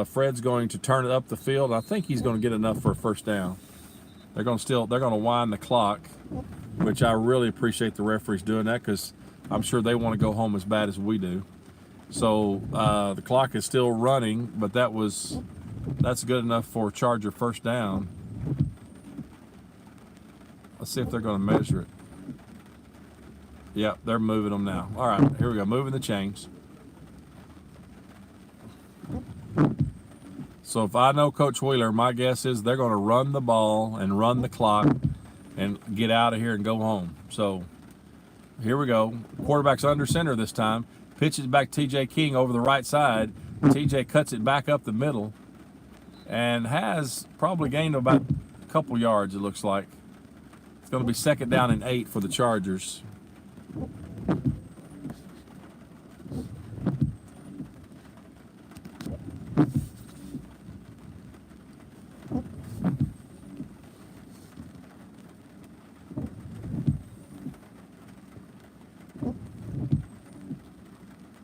Fred's going to turn it up the field. I think he's going to get enough for a 1st down. They're going to wind the clock, which I really appreciate the referees doing that because I'm sure they want to go home as bad as we do. So the clock is still running, but that's good enough for Charger 1st down. Let's see if they're going to measure it. Yep, they're moving them now. All right, here we go, moving the chains. So if I know Coach Wheeler, my guess is they're going to run the ball and run the clock and get out of here and go home. So here we go. Quarterback's under center this time. Pitches back TJ King over the right side. TJ cuts it back up the middle and has probably gained about a couple yards, it looks like. It's going to be 2nd down and 8 for the Chargers.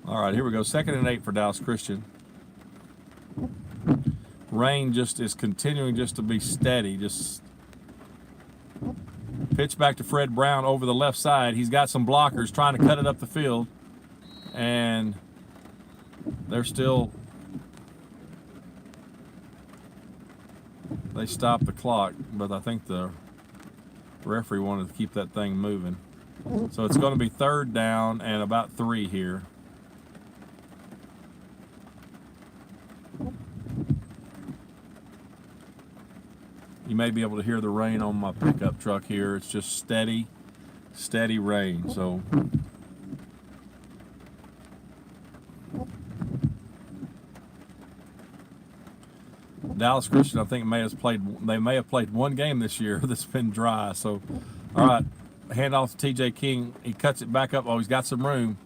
All right, here we go. 2nd and 8 for Dallas Christian. Rain just is continuing just to be steady. Just pitch back to Fred Brown over the left side. He's got some blockers trying to cut it up the field. And they stopped the clock, but I think the referee wanted to keep that thing moving. So it's going to be 3rd down and about 3 here. You may be able to hear the rain on my pickup truck here. It's just steady rain. So Dallas Christian, I think, they may have played one game this year that's been dry. So, all right, hand off to TJ King. He cuts it back up. Oh, he's got some room,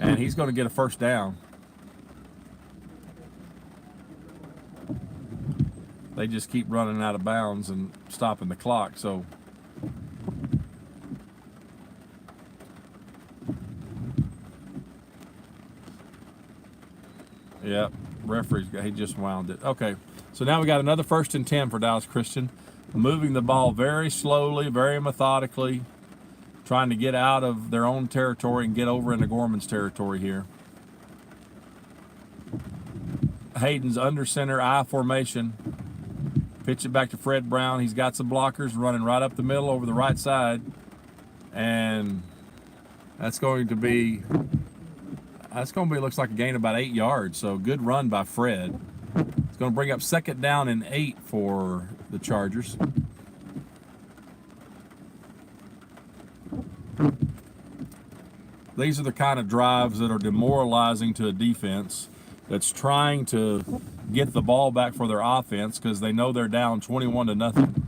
and he's going to get a 1st down. They just keep running out of bounds and stopping the clock. So yeah, referee's he just wound it. Okay, so now we got another 1st and 10 for Dallas Christian, moving the ball very slowly, very methodically, trying to get out of their own territory and get over into Gorman's territory here. Hayden's under center, I formation. Pitch it back to Fred Brown. He's got some blockers running right up the middle over the right side. And that's going to be, looks like a gain of about 8 yards. So good run by Fred. It's going to bring up 2nd down and 8 for the Chargers. These are the kind of drives that are demoralizing to a defense that's trying to get the ball back for their offense because they know they're down 21-0.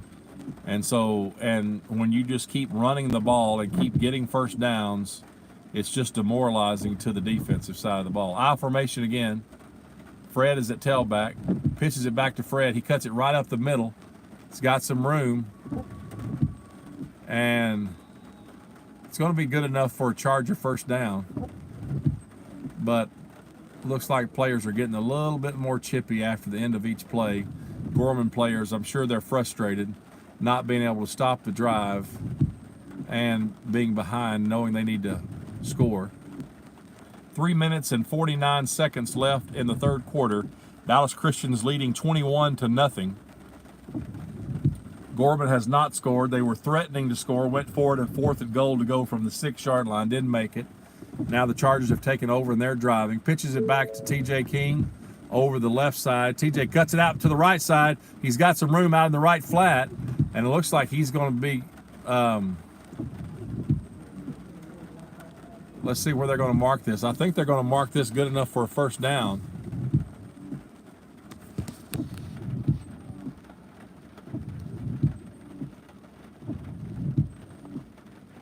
And so, and when you just keep running the ball and keep getting 1st downs, it's just demoralizing to the defensive side of the ball. I formation again. Fred is at tailback. Pitches it back to Fred. He cuts it right up the middle. It's got some room. And it's going to be good enough for a Charger first down. But looks like players are getting a little bit more chippy after the end of each play. Gorman players, I'm sure they're frustrated not being able to stop the drive and being behind, knowing they need to score. 3 minutes and 49 seconds left in the third quarter. Dallas Christian's leading 21-0. Gorman has not scored. They were threatening to score, went for it at 4th and goal to go from the 6-yard line, didn't make it. Now the Chargers have taken over and they're driving. Pitches it back to TJ King over the left side. TJ cuts it out to the right side. He's got some room out in the right flat, and it looks like he's going to be, let's see where they're going to mark this. I think they're going to mark this good enough for a first down.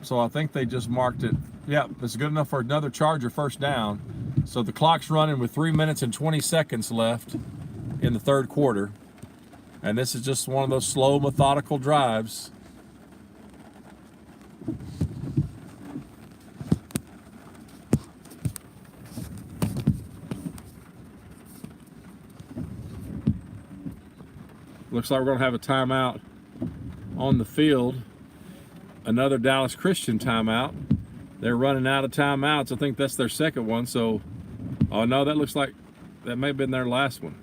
So I think they just marked it. Yeah, it's good enough for another Charger first down. So the clock's running with 3 minutes and 20 seconds left in the third quarter. And this is just one of those slow, methodical drives. Looks like we're going to have a timeout on the field. Another Dallas Christian timeout. They're running out of timeouts. I think that's their second one. So, oh no, that looks like that may have been their last one.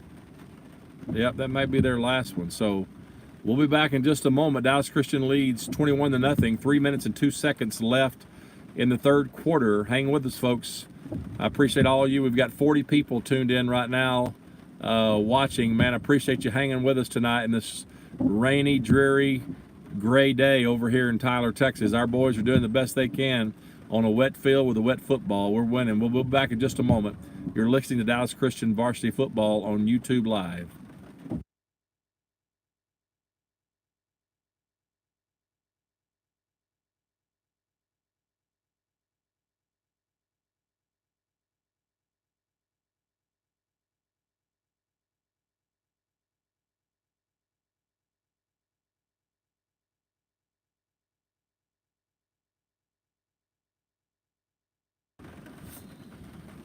Yep, that may be their last one. So we'll be back in just a moment. Dallas Christian leads 21-0. 3 minutes and 2 seconds left in the third quarter. Hang with us, folks. I appreciate all of you. We've got 40 people tuned in right now watching. Man, I appreciate you hanging with us tonight in this rainy, dreary, gray day over here in Tyler, Texas. Our boys are doing the best they can on a wet field with a wet football. We're winning. We'll be back in just a moment. You're listening to Dallas Christian Varsity Football on YouTube Live.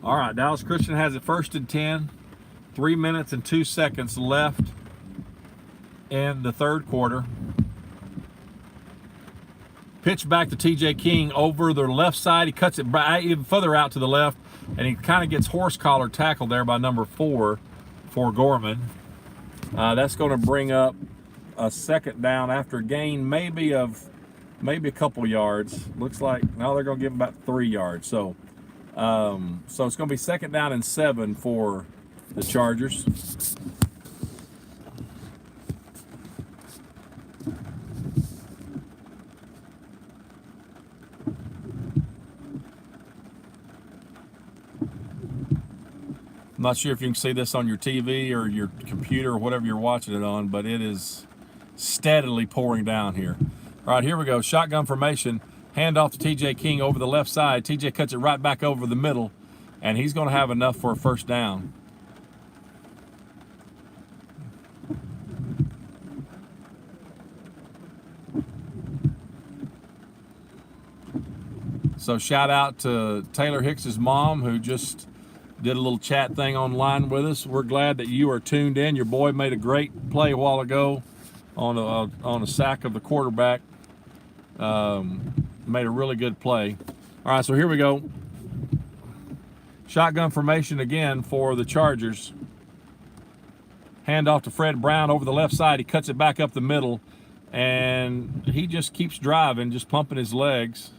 All right, Dallas Christian has it 1st and 10. 3 minutes and 2 seconds left in the third quarter. Pitch back to TJ King over the left side. He cuts it even further out to the left, and he kind of gets horse collar tackled there by number 4 for Gorman. That's going to bring up a second down after a gain maybe a couple yards. Looks like now they're going to give him about 3 yards. So it's going to be 2nd down and 7 for the Chargers. I'm not sure if you can see this on your TV or your computer or whatever you're watching it on, but it is steadily pouring down here. All right, here we go. Shotgun formation. Handoff to TJ King over the left side. TJ cuts it right back over the middle, and he's going to have enough for a first down. So shout out to Taylor Hicks's mom, who just did a little chat thing online with us. We're glad that you are tuned in. Your boy made a great play a while ago on a sack of the quarterback. Made a really good play. All right, so here we go. Shotgun formation again for the Chargers. Handoff to Fred Brown over the left side. He cuts it back up the middle, and he just keeps driving, just pumping his legs.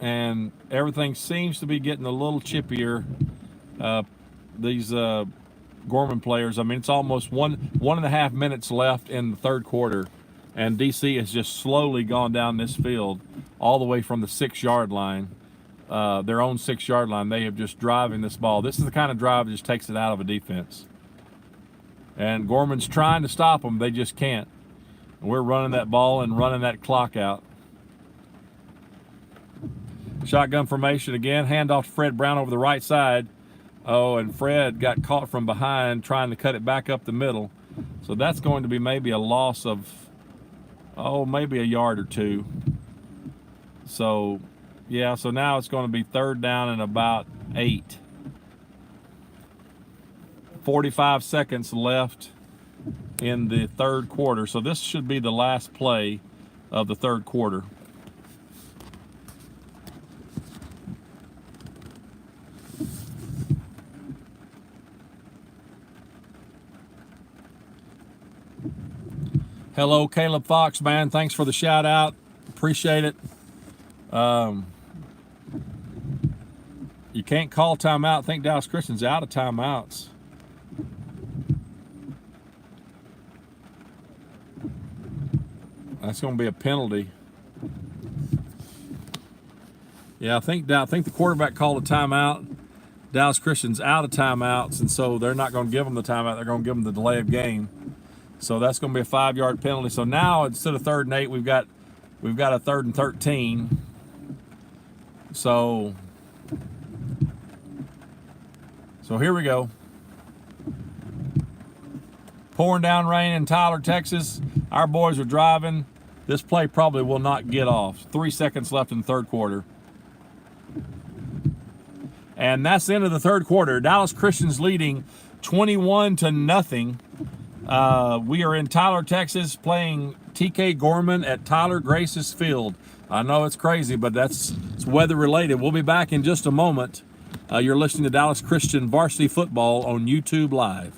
And everything seems to be getting a little chippier. These Gorman players, I mean, it's almost 1.5 minutes left in the third quarter, and DC has just slowly gone down this field all the way from the 6-yard line, their own 6-yard line. They have just driving this ball. This is the kind of drive that just takes it out of a defense. And Gorman's trying to stop them. They just can't. And we're running that ball and running that clock out. Shotgun formation again. Handoff to Fred Brown over the right side. Oh, and Fred got caught from behind trying to cut it back up the middle. So that's going to be maybe a loss of, oh, maybe a yard or two. So, yeah, so now it's going to be third down and about 8. 45 seconds left in the third quarter. So this should be the last play of the third quarter. Hello, Caleb Fox, man. Thanks for the shout out. Appreciate it. You can't call timeout. I think Dallas Christian's out of timeouts. That's going to be a penalty. Yeah, I think the quarterback called a timeout. Dallas Christian's out of timeouts, and so they're not going to give them the timeout. They're going to give them the delay of game. So that's going to be a 5-yard penalty. So now instead of 3rd and 8, we've got a 3rd and 13. So here we go. Pouring down rain in Tyler, Texas. Our boys are driving. This play probably will not get off. 3 seconds left in the third quarter. And that's the end of the third quarter. Dallas Christian's leading 21-0. We are in Tyler, Texas, playing TK Gorman at Tyler Grace's Field. I know it's crazy, but it's weather related. We'll be back in just a moment. You're listening to Dallas Christian Varsity Football on YouTube Live.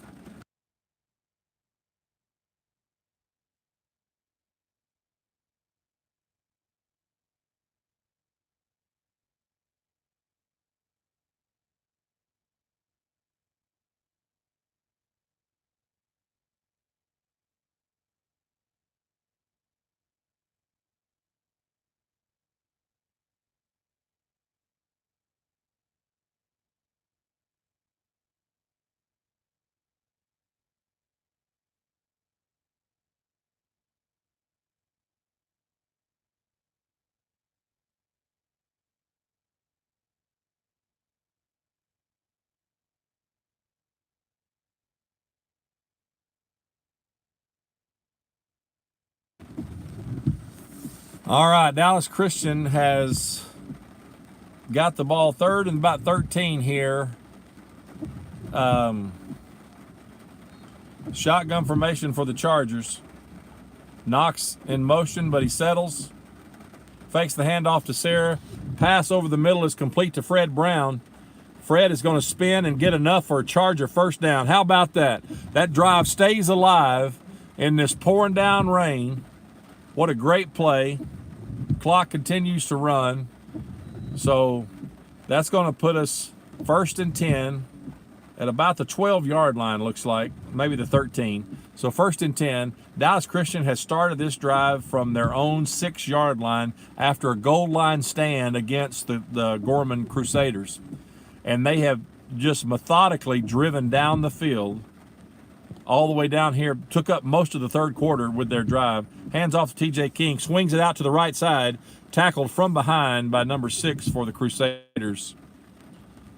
All right, Dallas Christian has got the ball 3rd and about 13 here. Shotgun formation for the Chargers. Knox in motion, but he settles. Fakes the handoff to Sarah. Pass over the middle is complete to Fred Brown. Fred is going to spin and get enough for a Charger first down. How about that? That drive stays alive in this pouring down rain. What a great play. Clock continues to run. So that's going to put us 1st and 10 at about the 12-yard line, looks like, maybe the 13. So 1st and 10. Dallas Christian has started this drive from their own 6-yard line after a goal line stand against the Gorman Crusaders. And they have just methodically driven down the field all the way down here, took up most of the third quarter with their drive. Hands off to TJ King, swings it out to the right side, tackled from behind by number 6 for the Crusaders.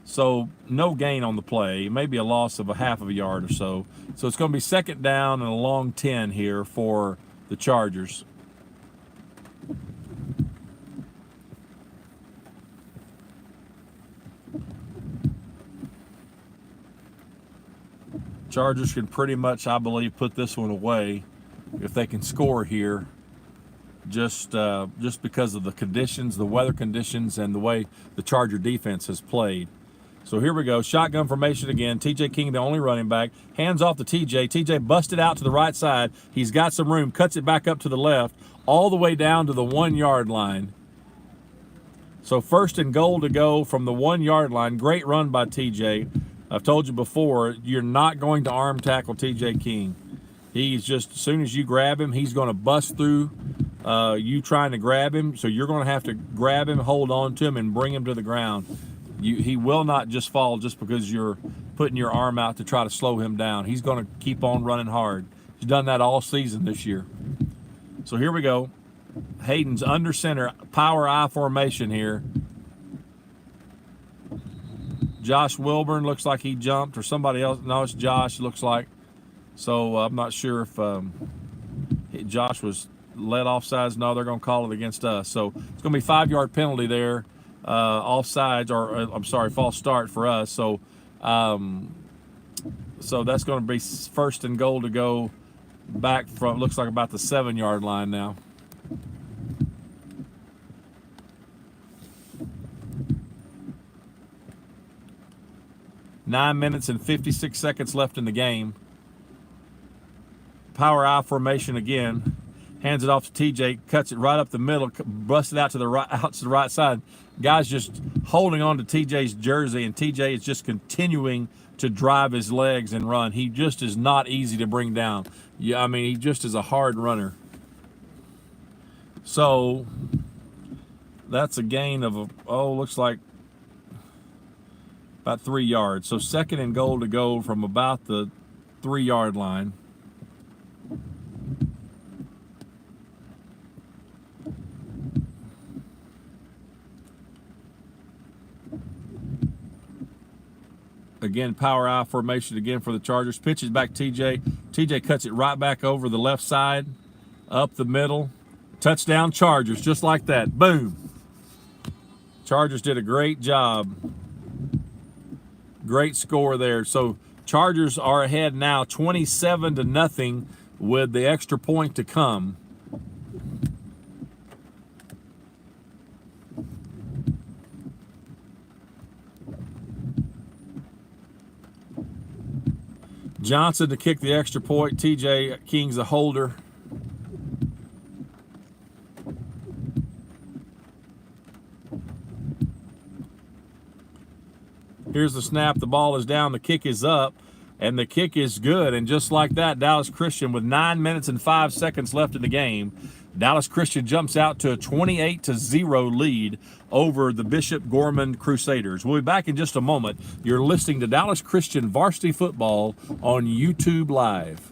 So no gain on the play, maybe a loss of a half of a yard or so. So it's going to be 2nd down and a long 10 here for the Chargers. Chargers can pretty much, I believe, put this one away if they can score here. Just because of the conditions, the weather conditions, and the way the Charger defense has played. So here we go. Shotgun formation again. TJ King, the only running back. Hands off to TJ. TJ busted out to the right side. He's got some room. Cuts it back up to the left. All the way down to the 1-yard line. So 1st and goal to go from the 1-yard line. Great run by TJ. I've told you before, you're not going to arm tackle TJ King. He's just, as soon as you grab him, he's going to bust through you trying to grab him. So you're going to have to grab him, hold on to him, and bring him to the ground. He will not just fall just because you're putting your arm out to try to slow him down. He's going to keep on running hard. He's done that all season this year. So here we go. Hayden's under center, power I formation here. Josh Wilburn looks like he jumped, or somebody else. No, it's Josh, looks like. So I'm not sure if Josh was let offsides. No, they're going to call it against us. So it's going to be 5-yard penalty there, offsides, or I'm sorry, false start for us. So that's going to be first and goal to go back from, looks like about the 7-yard line now. Nine minutes and 56 seconds left in the game. Power I formation again. Hands it off to TJ, cuts it right up the middle, busts it out to the right side. Guy's just holding on to TJ's jersey, and TJ is just continuing to drive his legs and run. He just is not easy to bring down. Yeah, I mean, he just is a hard runner. So that's a gain of looks like about 3 yards. So second and goal to go from about the 3-yard line. Again, power I formation again for the Chargers. Pitches back TJ. TJ cuts it right back over the left side, up the middle. Touchdown Chargers, just like that. Boom. Chargers did a great job. Great score there. So Chargers are ahead now 27-0 with the extra point to come. Johnson to kick the extra point. TJ King's the holder. Here's the snap. The ball is down. The kick is up. And the kick is good. And just like that, Dallas Christian, with 9 minutes and 5 seconds left in the game, Dallas Christian jumps out to a 28-0 lead over the Bishop Gorman Crusaders. We'll be back in just a moment. You're listening to Dallas Christian Varsity Football on YouTube Live.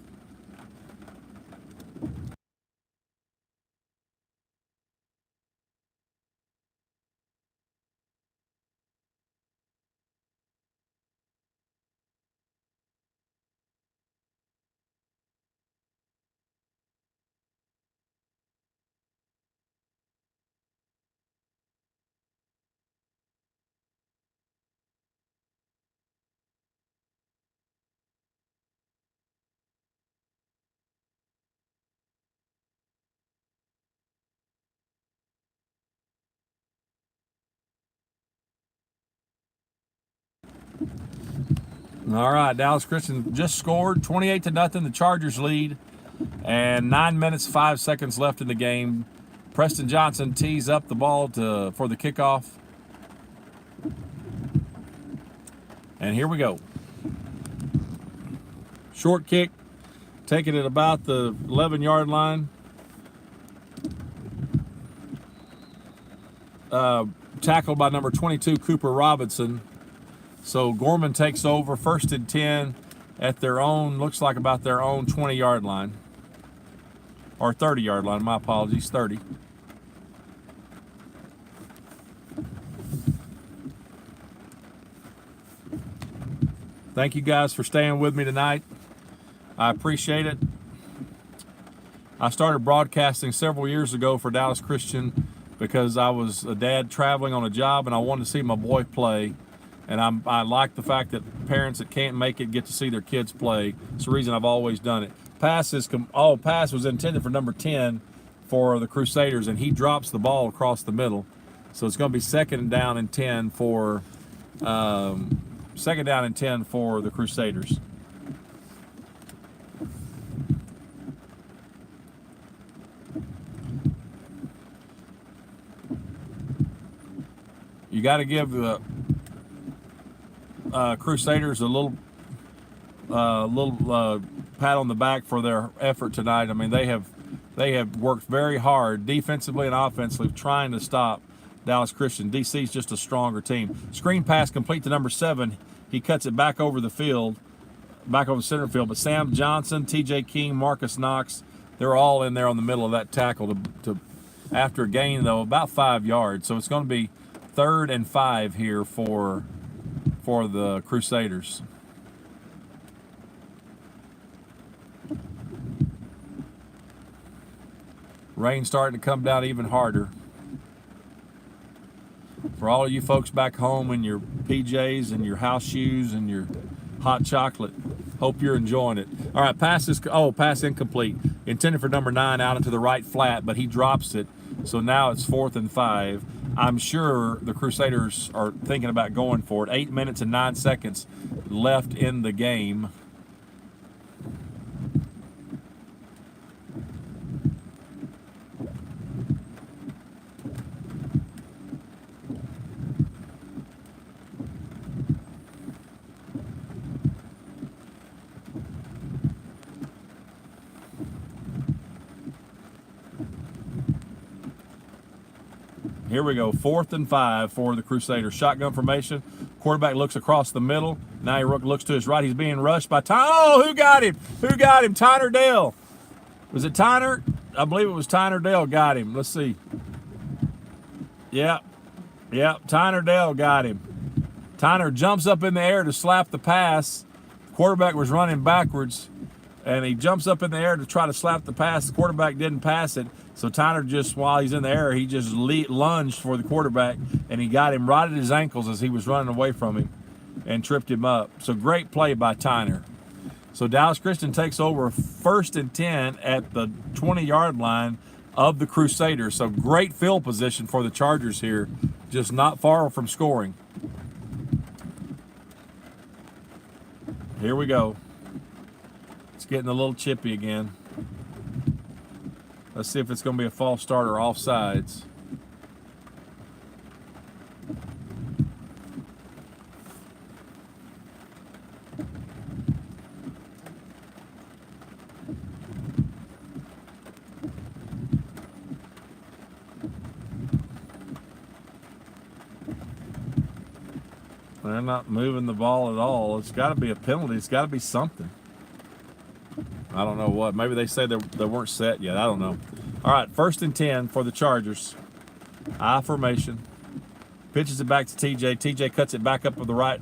All right, Dallas Christian just scored 28-0. The Chargers lead, and 9 minutes 5 seconds left in the game. Preston Johnson tees up the ball for the kickoff, and here we go. Short kick, taking it about the 11-yard line. Tackled by number 22, Cooper Robinson. So Gorman takes over, 1st and 10 at their own, looks like about their own 20-yard line. Or 30-yard line, my apologies, 30. Thank you guys for staying with me tonight. I appreciate it. I started broadcasting several years ago for Dallas Christian because I was a dad traveling on a job and I wanted to see my boy play. And I like the fact that parents that can't make it get to see their kids play. It's the reason I've always done it. Pass was intended for number 10 for the Crusaders, and he drops the ball across the middle. So it's going to be second down and 10 for the Crusaders. You got to give the Crusaders a little pat on the back for their effort tonight. I mean, they have worked very hard defensively and offensively trying to stop Dallas Christian. DC's just a stronger team. Screen pass complete to number 7. He cuts it back over the field, back over the center field. But Sam Johnson, TJ King, Marcus Knox, they're all in there on the middle of that tackle to after a gain, though, about 5 yards. So it's going to be 3rd and 5 here for for the Crusaders. Rain starting to come down even harder. For all of you folks back home in your PJs and your house shoes and your hot chocolate, hope you're enjoying it. All right, pass incomplete. Intended for number 9 out into the right flat, but he drops it. So now it's 4th and 5. I'm sure the Crusaders are thinking about going for it. 8 minutes and 9 seconds left in the game. Here we go, 4th and 5 for the Crusaders. Shotgun formation. Quarterback looks across the middle. Now he looks to his right. He's being rushed by Tyner. Oh, who got him? Who got him? Tyner Dale. Was it Tyner? I believe it was Tyner Dale got him. Let's see. Yep. Tyner Dale got him. Tyner jumps up in the air to slap the pass. The quarterback was running backwards, and he jumps up in the air to try to slap the pass. The quarterback didn't pass it. So Tyner just, while he's in the air, he just lunged for the quarterback, and he got him right at his ankles as he was running away from him and tripped him up. So great play by Tyner. So Dallas Christian takes over 1st and 10 at the 20-yard line of the Crusaders. So great field position for the Chargers here, just not far from scoring. Here we go. It's getting a little chippy again. Let's see if it's going to be a false start or offsides. They're not moving the ball at all. It's got to be a penalty. It's got to be something. I don't know what. Maybe they say they weren't set yet. I don't know. All right, 1st and 10 for the Chargers. I formation. Pitches it back to TJ. TJ cuts it back up with the right.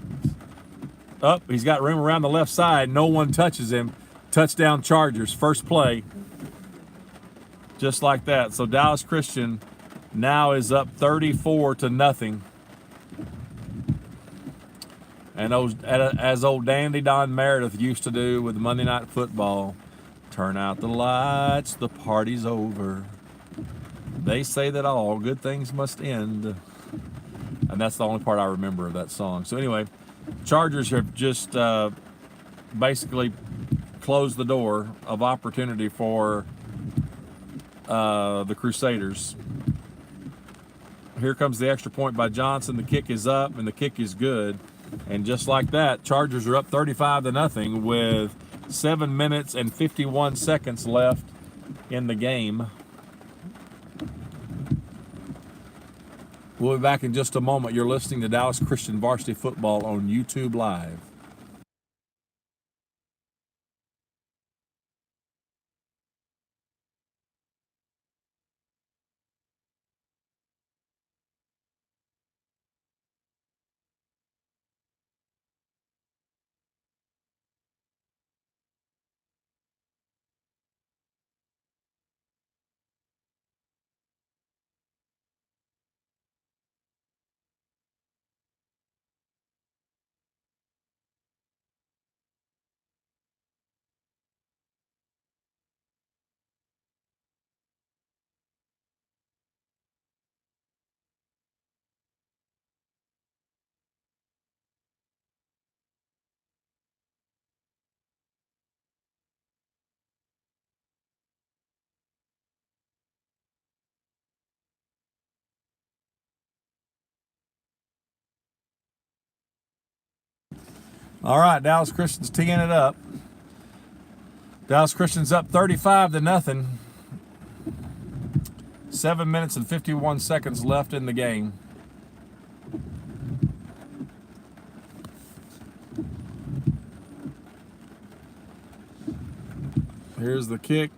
Up. He's got room around the left side. No one touches him. Touchdown Chargers. First play. Just like that. So Dallas Christian now is up 34-0. And as old Dandy Don Meredith used to do with Monday Night Football, turn out the lights, the party's over. They say that all good things must end. And that's the only part I remember of that song. So anyway, Chargers have just basically closed the door of opportunity for the Crusaders. Here comes the extra point by Johnson. The kick is up, and the kick is good. And just like that, Chargers are up 35-0 with 7 minutes and 51 seconds left in the game. We'll be back in just a moment. You're listening to Dallas Christian Varsity Football on YouTube Live. All right, Dallas Christian's teeing it up. Dallas Christian's up 35-0. 7 minutes and 51 seconds left in the game. Here's the kick.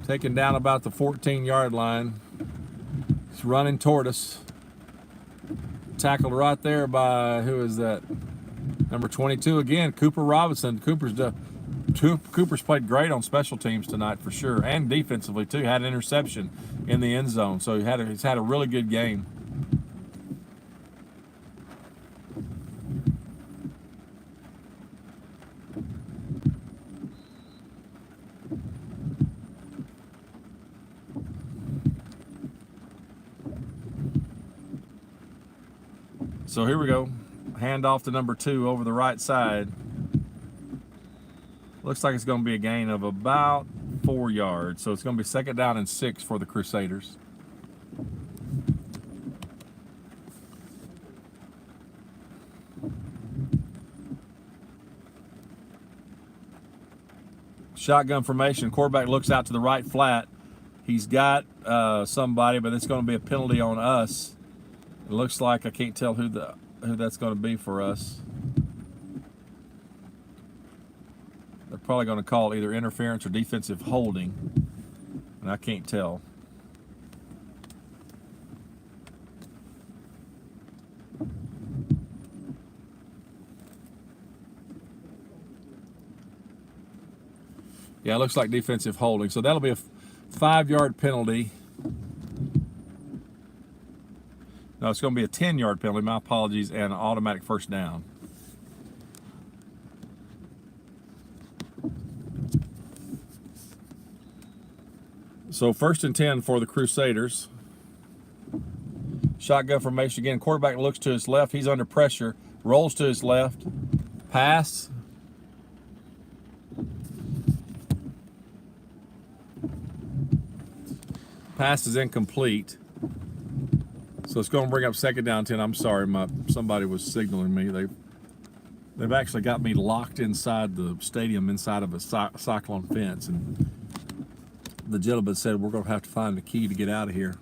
Taken down about the 14-yard line. It's running toward us. tackled right there by, who is that? Number 22 again, Cooper Robinson. Cooper's played great on special teams tonight for sure, and defensively too. Had an interception in the end zone, so he's had a really good game. So here we go. Hand off to number 2 over the right side. Looks like it's going to be a gain of about 4 yards. So it's going to be 2nd down and 6 for the Crusaders. Shotgun formation. Quarterback looks out to the right flat. He's got somebody, but it's going to be a penalty on us. It looks like I can't tell who that's going to be for us. They're probably going to call either interference or defensive holding, and I can't tell. Yeah, it looks like defensive holding. So that'll be a 5-yard penalty. No, it's going to be a 10-yard penalty. My apologies, and an automatic first down. So 1st and 10 for the Crusaders. Shotgun formation again. Quarterback looks to his left. He's under pressure. Rolls to his left. Pass. Pass is incomplete. So it's going to bring up 2nd down 10. I'm sorry, somebody was signaling me. They've actually got me locked inside the stadium, inside of a cyclone fence, and the gentleman said we're going to have to find the key to get out of here.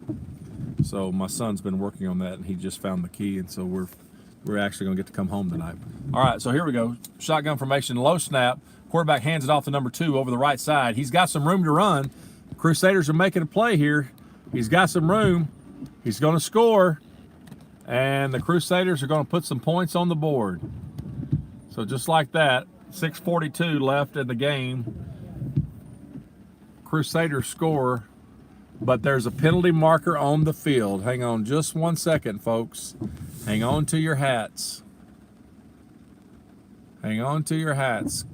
So my son's been working on that, and he just found the key, and so we're actually going to get to come home tonight. All right, so here we go. Shotgun formation, low snap. Quarterback hands it off to number 2 over the right side. He's got some room to run. Crusaders are making a play here. He's got some room. He's going to score, and the Crusaders are going to put some points on the board. So just like that, 6:42 left in the game. Crusaders score, but there's a penalty marker on the field. Hang on just 1 second, folks. Hang on to your hats. Hang on to your hats.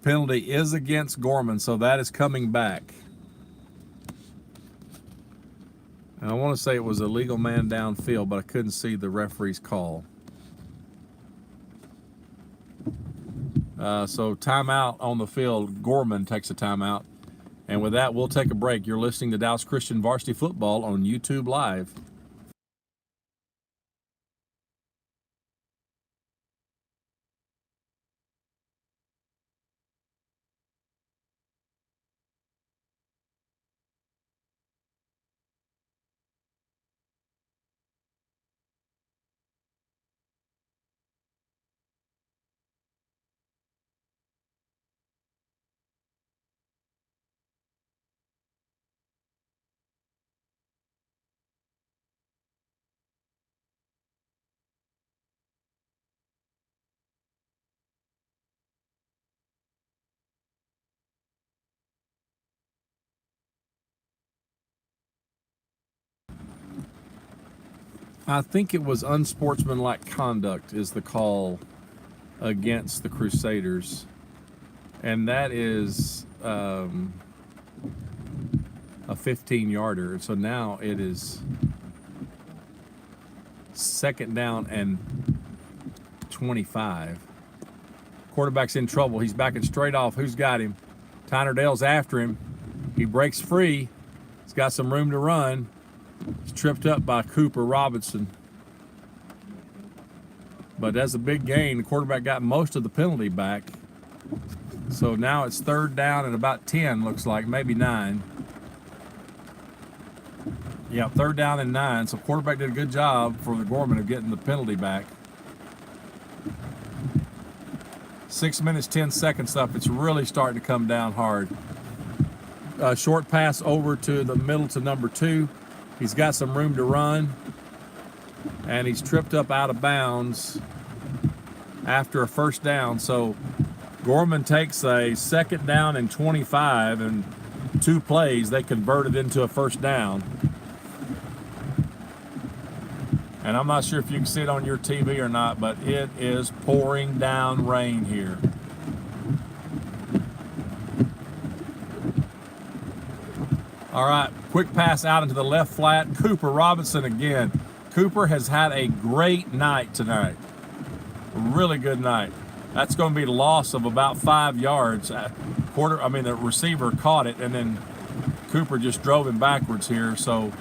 Penalty is against Gorman, so that is coming back. And I want to say it was a legal man downfield, but I couldn't see the referee's call. So timeout on the field. Gorman takes a timeout. And with that, we'll take a break. You're listening to Dallas Christian Varsity Football on YouTube Live. I think it was unsportsmanlike conduct is the call against the Crusaders. And that is a 15-yarder. So now it is 2nd down and 25. Quarterback's in trouble. He's backing straight off. Who's got him? Tyner Dale's after him. He breaks free. He's got some room to run. He's tripped up by Cooper Robinson. But that's a big gain. The quarterback got most of the penalty back. So now it's 3rd down and about 10, looks like, maybe 9. Yeah, 3rd down and 9. So quarterback did a good job for the Gorman of getting the penalty back. 6 minutes, 10 seconds left. It's really starting to come down hard. Short pass over to the middle to number 2. He's got some room to run. And he's tripped up out of bounds after a 1st down. So Gorman takes a 2nd down and 25, and 2 plays they converted into a 1st down. And I'm not sure if you can see it on your TV or not, but it is pouring down rain here. All right, quick pass out into the left flat. Cooper Robinson again. Cooper has had a great night tonight. A really good night. That's going to be a loss of about 5 yards. The receiver caught it, and then Cooper just drove him backwards here. So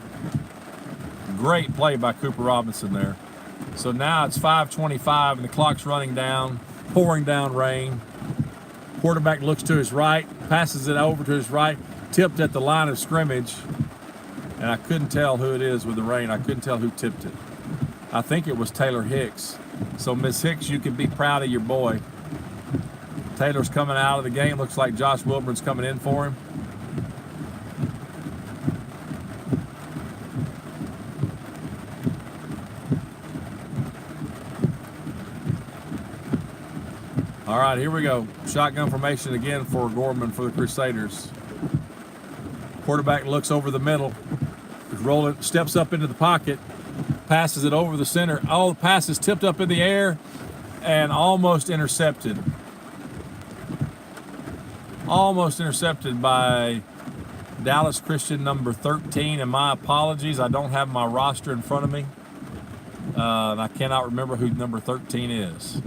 great play by Cooper Robinson there. So now it's 5:25, and the clock's running down, pouring down rain. Quarterback looks to his right, passes it over to his right, tipped at the line of scrimmage, and I couldn't tell who it is with the rain. I couldn't tell who tipped it. I think it was Taylor Hicks. So Miss Hicks, you can be proud of your boy. Taylor's coming out of the game. Looks like Josh Wilburn's coming in for him. All right, here we go. Shotgun formation again for Gorman for the Crusaders. Quarterback looks over the middle. He's rolling, steps up into the pocket, passes it over the center. Oh, the pass is tipped up in the air and almost intercepted. Almost intercepted by Dallas Christian number 13. And my apologies, I don't have my roster in front of me. And I cannot remember who number 13 is.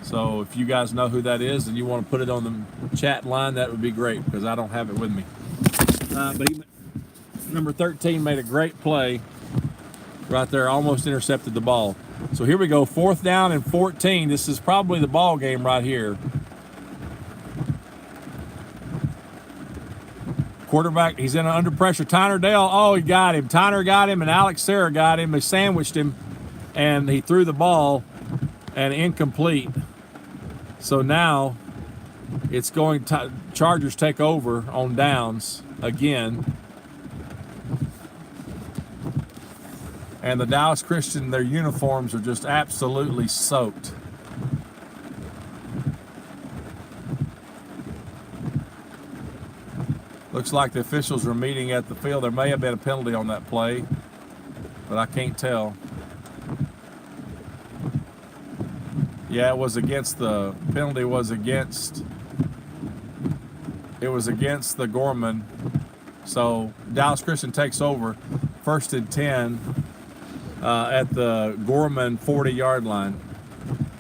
So if you guys know who that is and you want to put it on the chat line, that would be great, because I don't have it with me. Number 13 made a great play right there, almost intercepted the ball. So here we go, 4th down and 14. This is probably the ball game right here. Quarterback, he's in under pressure. Tyner Dale, oh, he got him. Tyner got him, and Alex Serra got him. They sandwiched him, and he threw the ball, and incomplete. So now it's going to, Chargers take over on downs again. And the Dallas Christian, their uniforms are just absolutely soaked. Looks like the officials are meeting at the field. There may have been a penalty on that play, but I can't tell. Yeah, it was against the penalty was against. It was against the Gorman. So Dallas Christian takes over, 1st and 10 at the Gorman 40-yard line.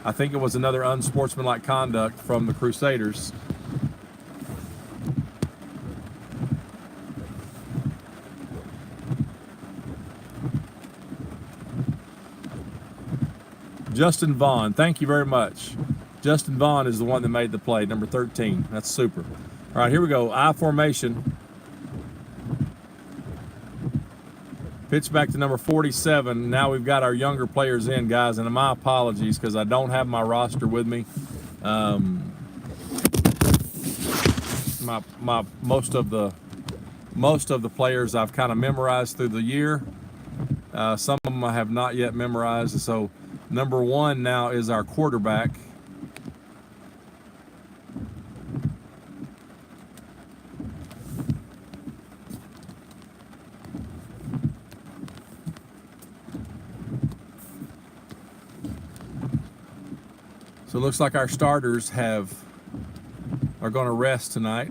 I think it was another unsportsmanlike conduct from the Crusaders. Justin Vaughn, thank you very much. Justin Vaughn is the one that made the play, number 13. That's super. All right, here we go. I formation. Pitch back to number 47. Now we've got our younger players in, guys, and my apologies because I don't have my roster with me. Most of the players I've kind of memorized through the year. Some of them I have not yet memorized. So number 1 now is our quarterback. So it looks like our starters are going to rest tonight.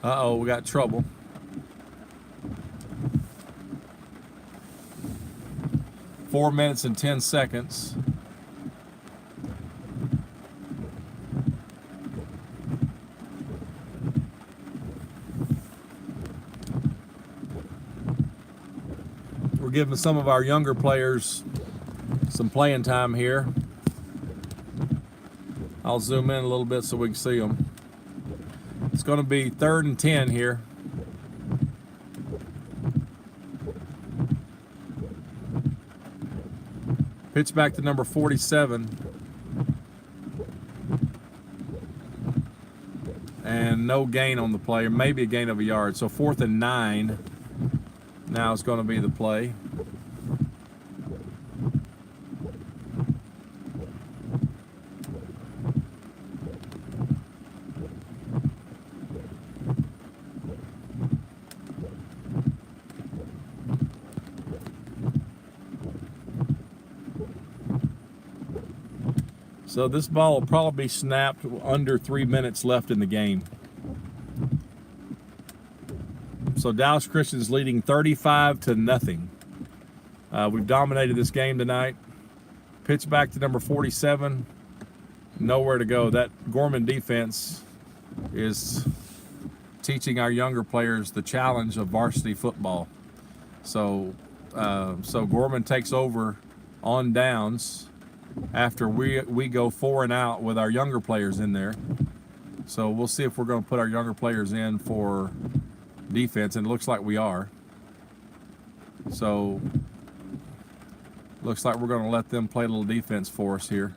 Uh-oh, we got trouble. Four minutes and 10 seconds. We're giving some of our younger players some playing time here. I'll zoom in a little bit so we can see them. It's going to be 3rd and 10 here. Pitch back to number 47. And no gain on the play, or maybe a gain of a yard. So 4th and 9 now is going to be the play. So this ball will probably be snapped under 3 minutes left in the game. So Dallas Christian's leading 35-0. We've dominated this game tonight. Pitch back to number 47. Nowhere to go. That Gorman defense is teaching our younger players the challenge of varsity football. So Gorman takes over on downs after we go 4 and out with our younger players in there. So we'll see if we're going to put our younger players in for defense, and it looks like we are. So looks like we're going to let them play a little defense for us here.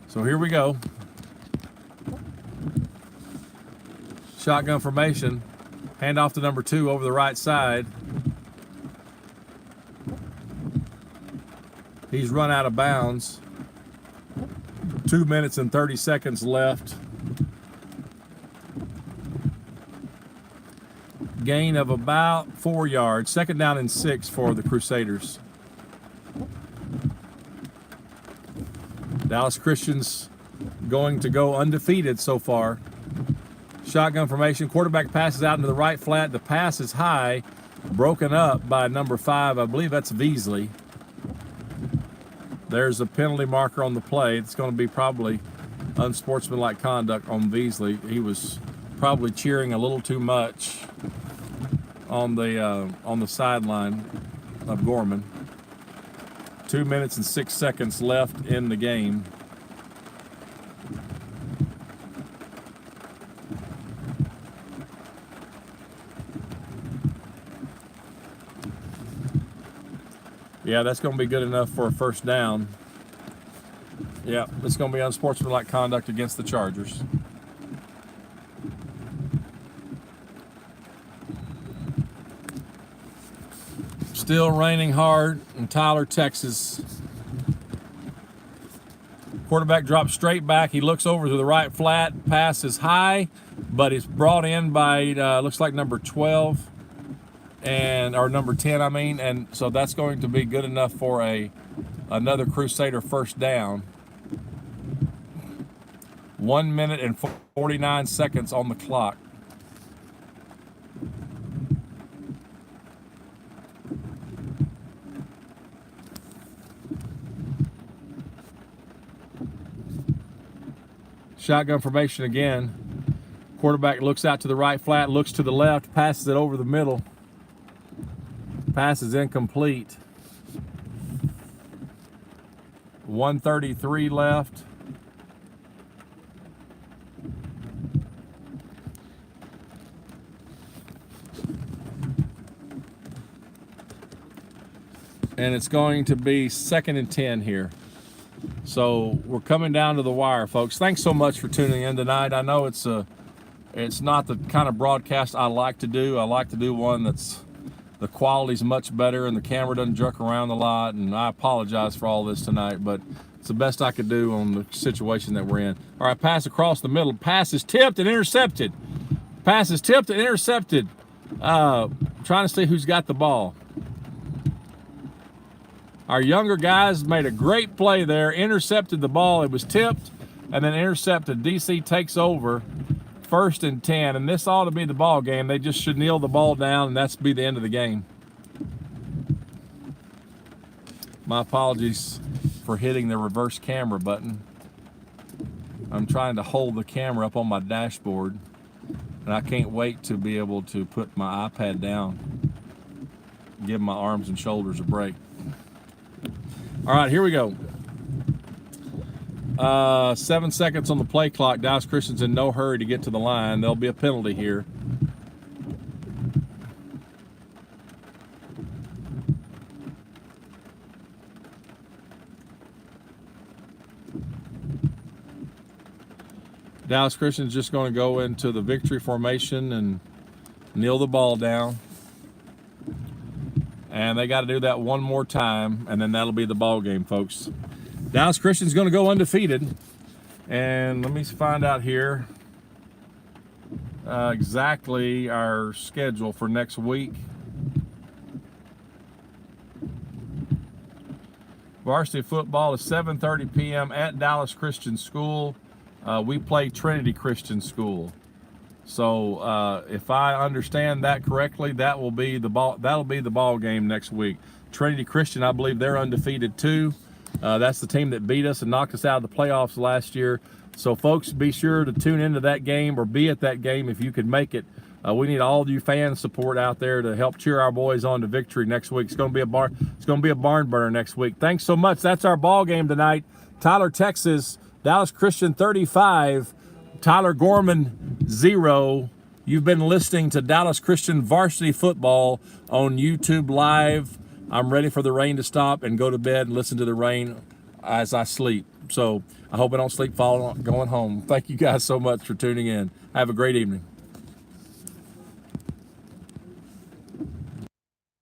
So here we go. Shotgun formation. Hand off to number 2 over the right side. He's run out of bounds. 2 minutes and 30 seconds left. Gain of about 4 yards. 2nd down and 6 for the Crusaders. Dallas Christian's going to go undefeated so far. Shotgun formation. Quarterback passes out into the right flat. The pass is high. Broken up by number 5. I believe that's Veasley. There's a penalty marker on the play. It's going to be probably unsportsmanlike conduct on Veasley. He was probably cheering a little too much on the sideline of Gorman. 2 minutes and 6 seconds left in the game. Yeah, that's going to be good enough for a 1st down. Yeah, it's going to be unsportsmanlike conduct against the Chargers. Still raining hard in Tyler, Texas. Quarterback drops straight back. He looks over to the right flat. Pass is high, but it's brought in by, looks like number 12. Or number 10, I mean, and so that's going to be good enough for another Crusader 1st down. 1 minute and 49 seconds on the clock. Shotgun formation again. Quarterback looks out to the right flat, looks to the left, passes it over the middle. Pass is incomplete. 1:33 left. And it's going to be 2nd and 10 here. So we're coming down to the wire, folks. Thanks so much for tuning in tonight. I know it's not the kind of broadcast I like to do. I like to do one that's the quality's much better and the camera doesn't jerk around a lot, and I apologize for all this tonight, but it's the best I could do on the situation that we're in. All right, pass across the middle. Pass is tipped and intercepted. Pass is tipped and intercepted. Trying to see who's got the ball. Our younger guys made a great play there, intercepted the ball. It was tipped and then intercepted. DC takes over. 1st and 10, and this ought to be the ball game. They just should kneel the ball down, and that's be the end of the game. My apologies for hitting the reverse camera button. I'm trying to hold the camera up on my dashboard, and I can't wait to be able to put my iPad down, give my arms and shoulders a break. All right, here we go. 7 seconds on the play clock. Dallas Christian's in no hurry to get to the line. There'll be a penalty here. Dallas Christian's just going to go into the victory formation and kneel the ball down. And they got to do that one more time, and then that'll be the ball game, folks. Dallas Christian's going to go undefeated. And let me find out here exactly our schedule for next week. Varsity football is 7:30 p.m. at Dallas Christian School. We play Trinity Christian School. So if I understand that correctly, that will be the ball. That'll be the ball game next week. Trinity Christian, I believe they're undefeated too. That's the team that beat us and knocked us out of the playoffs last year. So folks, be sure to tune into that game or be at that game if you can make it. We need all of you fan support out there to help cheer our boys on to victory next week. It's going to be a barn burner next week. Thanks so much. That's our ball game tonight. Tyler, Texas, Dallas Christian 35, Tyler Gorman 0. You've been listening to Dallas Christian Varsity Football on YouTube Live. I'm ready for the rain to stop and go to bed and listen to the rain as I sleep. So I hope I don't sleep going home. Thank you guys so much for tuning in. Have a great evening.